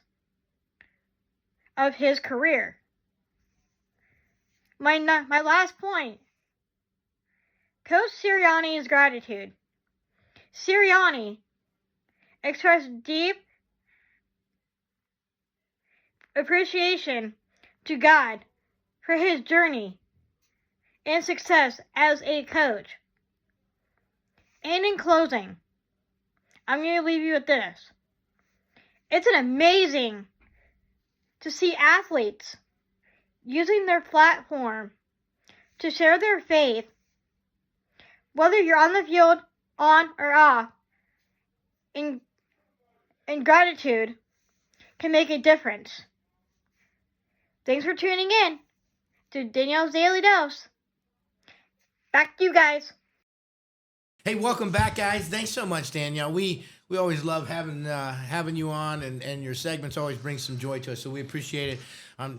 G: of his career. My last point, Coach Sirianni's gratitude. Sirianni expressed deep appreciation to God for his journey and success as a coach. And in closing, I'm going to leave you with this. It's an amazing to see athletes using their platform to share their faith, whether you're on the field, on or off, and gratitude can make a difference. Thanks for tuning in to Danielle's Daily Dose. Back to you guys.
B: Hey, welcome back, guys. Thanks so much, Danielle. We always love having you on, and your segments always bring some joy to us, so we appreciate it.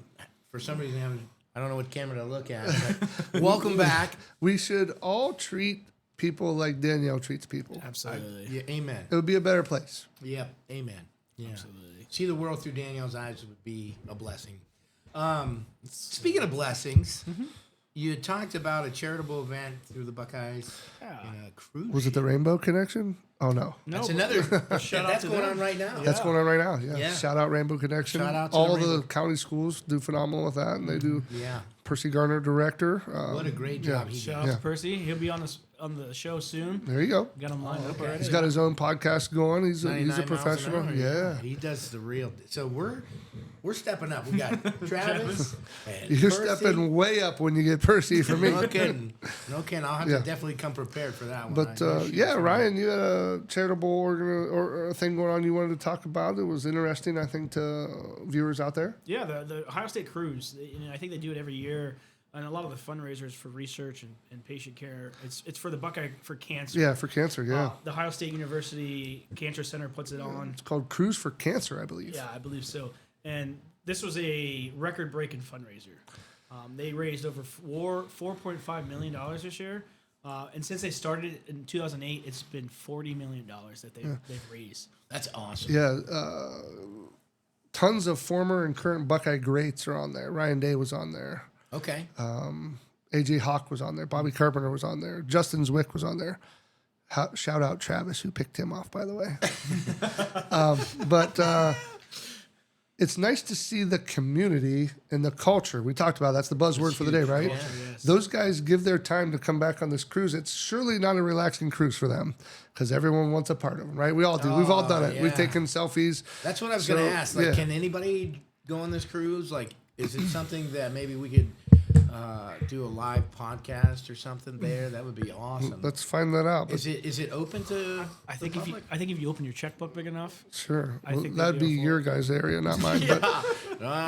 B: For some reason, I don't know what camera to look at, but welcome back.
F: We should all treat people like Danielle treats people.
C: Absolutely.
B: Yeah, amen.
F: It would be a better place.
B: Yep, amen. Yeah.
C: Absolutely.
B: See the world through Danielle's eyes would be a blessing. Speaking of blessings, you talked about a charitable event through the Buckeyes in a cruise.
F: Was it the Rainbow Connection? Oh, no.
B: That's another.
C: Shout out
B: That's
C: to
B: going
C: them.
B: on right now.
F: That's going on right now. Yeah.
B: Yeah.
F: Shout out Rainbow Connection.
B: Shout out to
F: all
B: the
F: the
B: Rainbow.
F: county schools do phenomenal with that, and they do.
B: Yeah.
F: Percy Garner, director.
B: What a great job he
C: Shout
B: did.
C: out to Percy. He'll be on the show soon.
F: There you go.
C: Got him lined up already.
F: He's got his own podcast going. He's a
B: 99 miles an
F: professional.
B: hour,
F: Yeah.
B: He does the real. So we're stepping up. We got Travis. And
F: You're
B: Percy.
F: stepping way up when you get Percy for me.
B: No kidding. No kidding. I'll have
F: Yeah.
B: to definitely come prepared for that one.
F: But
B: I know she's
F: yeah,
B: from-
F: Ryan, you had a charitable or a thing going on you wanted to talk about. It was interesting, I think, to viewers out there.
C: Yeah, the Ohio State Cruise. I think they do it every year, and a lot of the fundraisers for research and patient care. It's for the Buckeye for cancer.
F: Yeah, for cancer. Yeah,
C: The Ohio State University Cancer Center puts it on.
F: it's called Cruise for Cancer, I believe.
C: Yeah, I believe so. And this was a record-breaking fundraiser. They raised over $4.5 million this year. And since they started in 2008, it's been $40 million that they've raised.
B: That's awesome.
F: Yeah, tons of former and current Buckeye greats are on there. Ryan Day was on there.
B: Okay.
F: AJ Hawk was on there. Bobby Carpenter was on there. Justin Zwick was on there. Shout out Travis, who picked him off, by the way. But it's nice to see the community and the culture. We talked about that's the buzzword for the day, right?
C: Yes.
F: Those guys give their time to come back on this cruise. It's surely not a relaxing cruise for them because everyone wants a part of them, right? We all do. We've all done it. We've
B: yeah.
F: taken selfies.
B: That's what I was
F: So,
B: going to ask. Like,
F: yeah.
B: can anybody go on this cruise? Like, is it something that maybe we could do a live podcast or something there? That would be awesome.
F: Let's find that out.
B: Is it open to?
C: I think if you open your checkbook big enough,
F: Sure.
C: I think
F: That'd
C: they'd
F: be
C: be all
F: your guys' area, not mine. But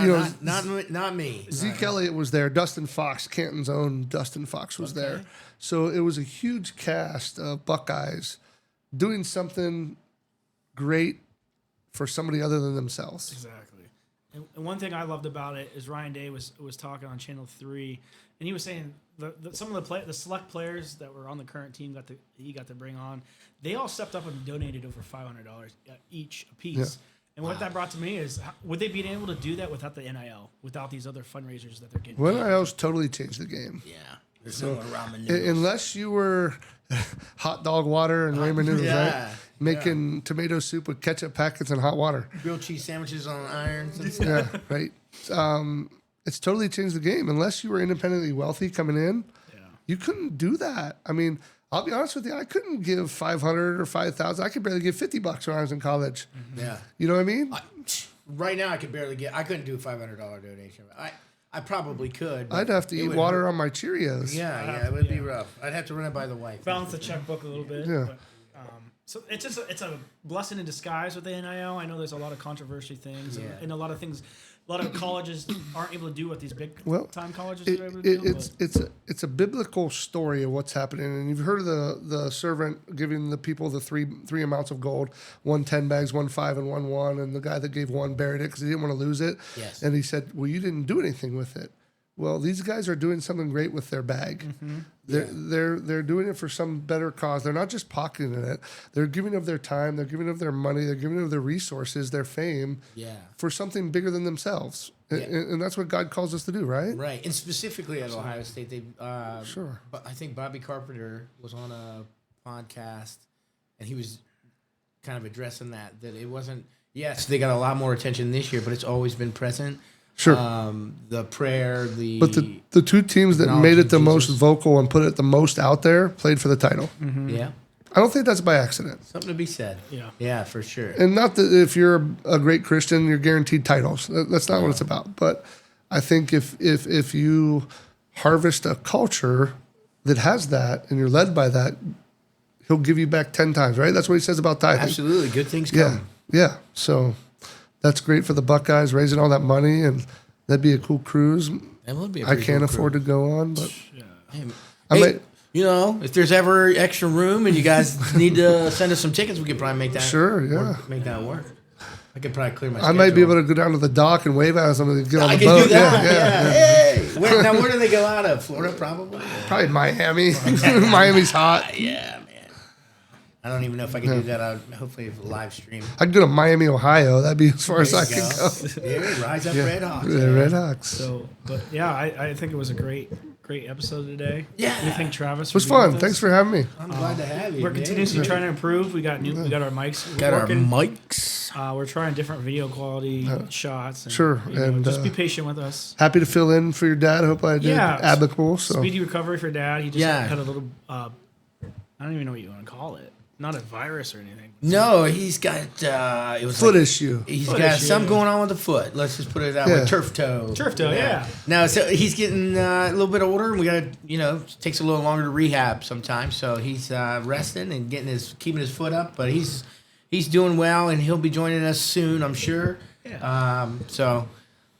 B: You
F: know,
B: not me.
F: Zeke Elliott was there. Dustin Fox, Canton's own Dustin Fox was there. So it was a huge cast of Buckeyes doing something great for somebody other than themselves.
C: exactly. And one thing I loved about it is Ryan Day was talking on Channel 3, and he was saying some of the select players that were on the current team he got to bring on, they all stepped up and donated over $500 each a piece.
F: Yeah.
C: And what that brought to me is, would they be able to do that without the NIL, without these other fundraisers that they're getting?
F: Well, NIL's totally changed the game.
B: Yeah. There's no ramen noodles.
F: Unless you were hot dog water and ramen noodles, right? Making tomato soup with ketchup packets and hot water.
B: Grilled cheese sandwiches on irons and stuff.
F: Yeah, right. It's totally changed the game. Unless you were independently wealthy coming in, you couldn't do that. I mean, I'll be honest with you, I couldn't give $500 or $5,000. I could barely give $50 when I was in college.
B: Yeah.
F: You know what I mean?
B: Right now, I couldn't do a $500 donation. I probably could.
F: I'd have to eat water on my Cheerios.
B: Yeah, it would be rough. I'd have to run it by the wife.
C: Balance the checkbook a little bit.
F: Yeah.
C: But, so it's a blessing in disguise with the NIL. I know there's a lot of controversy things, and a lot of colleges aren't able to do what these big time colleges are able to do.
F: It's a biblical story of what's happening, and you've heard of the servant giving the people the three amounts of gold, 1 10 bags, 1 5, and 1 1, and the guy that gave 1 buried it because he didn't want to lose it.
B: Yes.
F: And he said, "Well, you didn't do anything with it." Well, these guys are doing something great with their bag.
B: Mm-hmm.
F: They're doing it for some better cause. They're not just pocketing it. They're giving of their time. They're giving of their money. They're giving of their resources, their fame, for something bigger than themselves. Yeah. And that's what God calls us to do, right?
B: Right. And specifically at Ohio State,
F: Sure.
B: But I think Bobby Carpenter was on a podcast, and he was kind of addressing that it wasn't. Yes, they got a lot more attention this year, but it's always been present.
F: Sure.
B: The prayer,
F: but the two teams that made it the most vocal and put it the most out there played for the title.
B: Mm-hmm. Yeah.
F: I don't think that's by accident.
B: Something to be said. Yeah. Yeah, for sure.
F: And not that if you're a great Christian, you're guaranteed titles. That's not what it's about. But I think if you harvest a culture that has that and you're led by that, he'll give you back 10 times, right? That's what he says about tithing.
B: Absolutely. Good things come.
F: Yeah. So that's great for the Buckeyes, raising all that money, and that'd be a cool cruise.
B: That would be a
F: I can't afford to go on, but
B: hey, if there's ever extra room and you guys need to send us some tickets, we could probably make that make that work. I could probably clear my schedule.
F: I might be able to go down to the dock and wave at somebody to get on the
B: I
F: boat.
B: can do that. Yeah. Hey, where do they go out of? Florida, probably?
F: Probably Miami. Miami's hot.
B: Yeah, man. I don't even know if I can do that. Hopefully, live stream.
F: I could go to Miami, Ohio. That'd be as far as I can go.
B: Yeah, rise up, Red Hawks.
F: Yeah, Red Hawks.
C: So, but yeah, I think it was a great episode today.
B: Yeah.
C: We thank Travis.
F: It was fun. Thanks for having me.
B: I'm glad to have you.
C: We're continuously trying to improve. We got our mics. We're trying different video quality shots. And,
F: sure.
C: And just be patient with us.
F: Happy to fill in for your dad. Hope I did amicable. So.
C: Speedy recovery for dad. He just had a little, I don't even know what you want to call it. Not a virus or anything.
B: No, he's got it was
F: foot issue.
B: He's got something going on with the foot. Let's just put it that way. Turf toe.
C: Yeah.
B: Now, so he's getting a little bit older, and we got to, it takes a little longer to rehab sometimes. So he's resting and keeping his foot up, but he's doing well, and he'll be joining us soon, I'm sure. Yeah.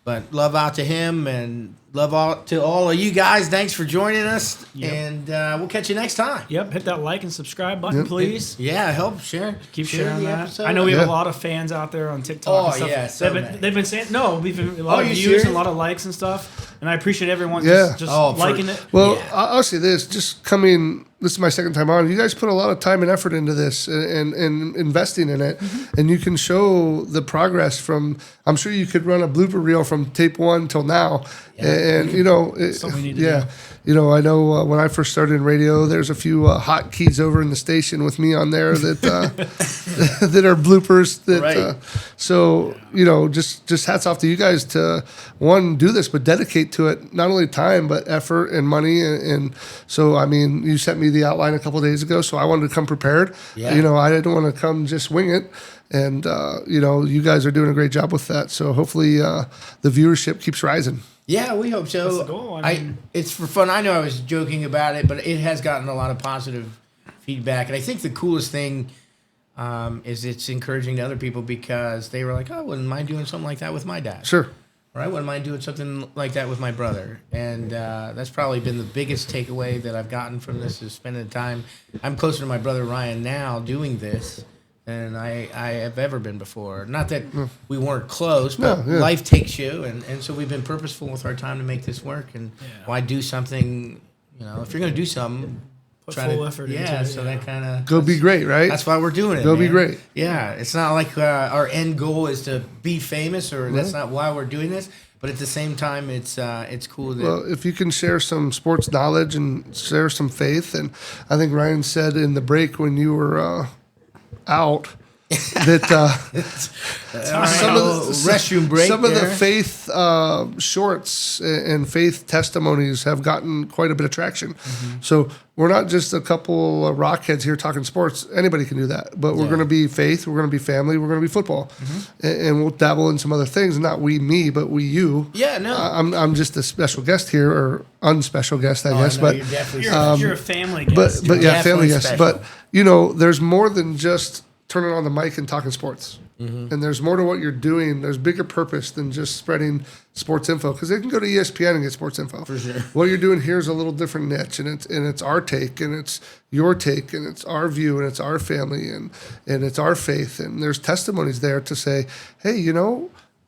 B: But love out to him, and love to all of you guys. Thanks for joining us, and we'll catch you next time.
C: Yep, hit that like and subscribe button, please.
B: Help share.
C: Keep sharing
B: the
C: that.
B: episode.
C: I know we have a lot of fans out there on TikTok.
B: Oh,
C: stuff. They've been saying we've been a lot of views
B: serious?
C: and a lot of likes and stuff, and I appreciate everyone just liking it.
F: Well, I'll say this: this is my second time on. You guys put a lot of time and effort into this and investing in it, and you can show the progress from. I'm sure you could run a blooper reel from tape 1 till now, and
C: something we need to
F: do. I know when I first started in radio, there's a few hot keys over in the station with me on there that that are bloopers. Just hats off to you guys to do this, but dedicate to it not only time but effort and money. And so, I mean, you sent me the outline a couple of days ago, so I wanted to come prepared. Yeah. I didn't want to come just wing it. And, you guys are doing a great job with that. So hopefully the viewership keeps rising.
B: Yeah, we hope so.
C: That's the goal.
B: It's for fun. I know I was joking about it, but it has gotten a lot of positive feedback. And I think the coolest thing is it's encouraging to other people because they were like, I wouldn't mind doing something like that with my dad.
F: Sure.
B: Or I wouldn't mind doing something like that with my brother. And that's probably been the biggest takeaway that I've gotten from this is spending time. I'm closer to my brother Ryan now doing this than I have ever been before. Not that we weren't close, but
F: No, yeah.
B: life takes you, and so we've been purposeful with our time to make this work. And why do something? You know, if you're going to do something,
C: Put
B: try
C: full
B: to
C: effort into
B: yeah.
C: it,
B: So that kind of
F: Go be great, right?
B: That's why we're doing it.
F: Go be
B: man.
F: great.
B: Yeah, it's not like our end goal is to be famous, or that's not why we're doing this. But at the same time, it's cool that
F: Well, if you can share some sports knowledge and share some faith, and I think Ryan said in the break when you were out that some of the
B: restroom break.
F: some of the
B: there.
F: faith shorts and faith testimonies have gotten quite a bit of traction.
B: Mm-hmm.
F: So we're not just a couple of rockheads here talking sports. Anybody can do that, but we're going to be faith. We're going to be family. We're going to be football, and we'll dabble in some other things. Not we, me, but we, you.
B: Yeah, no.
F: I'm just a special guest here, or unspecial guest, I guess.
B: no,
F: But
B: you're definitely
C: You're a family guest.
F: but yeah,
B: definitely
F: family guest.
B: special.
F: But there's more than just turning on the mic and talking sports. And there's more to what you're doing. There's bigger purpose than just spreading sports info, because they can go to ESPN and get sports info. For sure. What you're doing here is a little different niche, and it's our take, and it's your take, and it's our view, and it's our family, and it's our faith. And there's testimonies there to say, hey,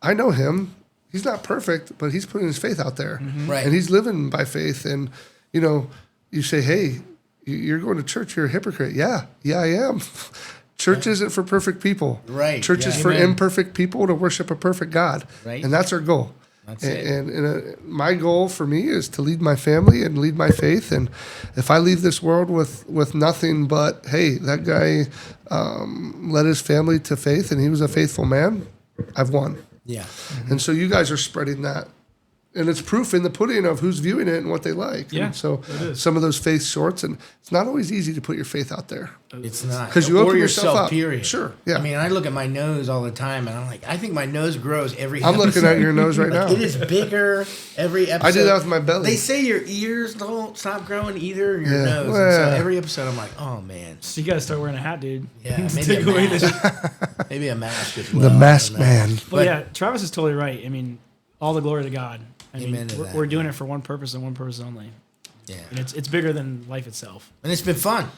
F: I know him. He's not perfect, but he's putting his faith out there,
B: Right.
F: and he's living by faith. And you say, hey, you're going to church. You're a hypocrite. Yeah, I am. Church isn't for perfect people.
B: Right,
F: Church
B: yeah.
F: is for
B: Amen.
F: imperfect people to worship a perfect God.
B: Right.
F: And that's our goal.
B: That's
F: And my goal for me is to lead my family and lead my faith. And if I leave this world with nothing but, hey, that guy led his family to faith and he was a faithful man, I've won.
B: Yeah.
F: And so you guys are spreading that. And it's proof in the pudding of who's viewing it and what they like.
C: Yeah,
F: And so
C: it is.
F: some of those faith shorts, and it's not always easy to put your faith out there.
B: It's not.
F: 'Cause you
B: Or
F: open yourself up.
B: Period.
F: Sure, yeah.
B: I mean, I look at my nose all the time, and I'm like, I think my nose grows every
F: I'm looking
B: episode.
F: at your nose right now.
B: It is bigger every episode.
F: I do that with my belly.
B: They say your ears don't stop growing either, or your
F: Yeah,
B: nose. And
F: well.
B: so every episode, I'm like, oh, man.
C: So you got to start wearing a hat, dude.
B: Yeah,
C: To
B: maybe a
C: take away
B: mask. Maybe a mask as well.
F: The
B: I
F: masked
B: don't know.
F: man.
C: But yeah, Travis is totally right. I mean, all the glory to God. I mean,
B: Amen to that.
C: we're doing it for one purpose and one purpose only.
B: Yeah.
C: And it's bigger than life itself.
B: And it's been fun.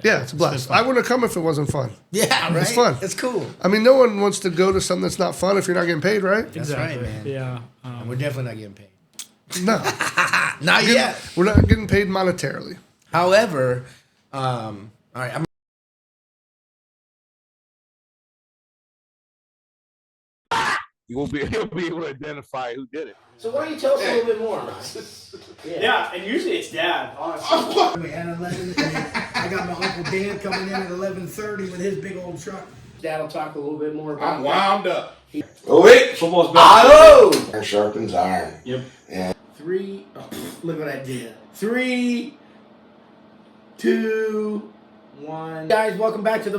F: Yeah, it's a blast. I wouldn't have come if it wasn't fun.
B: Yeah, right?
F: It's fun.
B: It's cool.
F: I mean, no one wants to go to something that's not fun if you're not getting paid, right?
B: That's right, man.
C: Yeah.
B: We're definitely not getting paid.
F: No.
B: Not yet.
F: We're not getting paid monetarily.
B: However, all right,
A: He'll be able to identify who did it.
B: So why don't you tell us a little bit more, Ryan?
C: Yeah, and usually it's dad, honestly.
D: At 11, I got my Uncle Dan coming in at 11:30 with his big old truck.
B: Dad will talk a little bit more about
E: I'm wound up.
A: Oh wait, football's back.
E: Iron sharpens iron.
B: Yep. 3. Oh, look what I did. 3, 2, 1. Guys, welcome back to the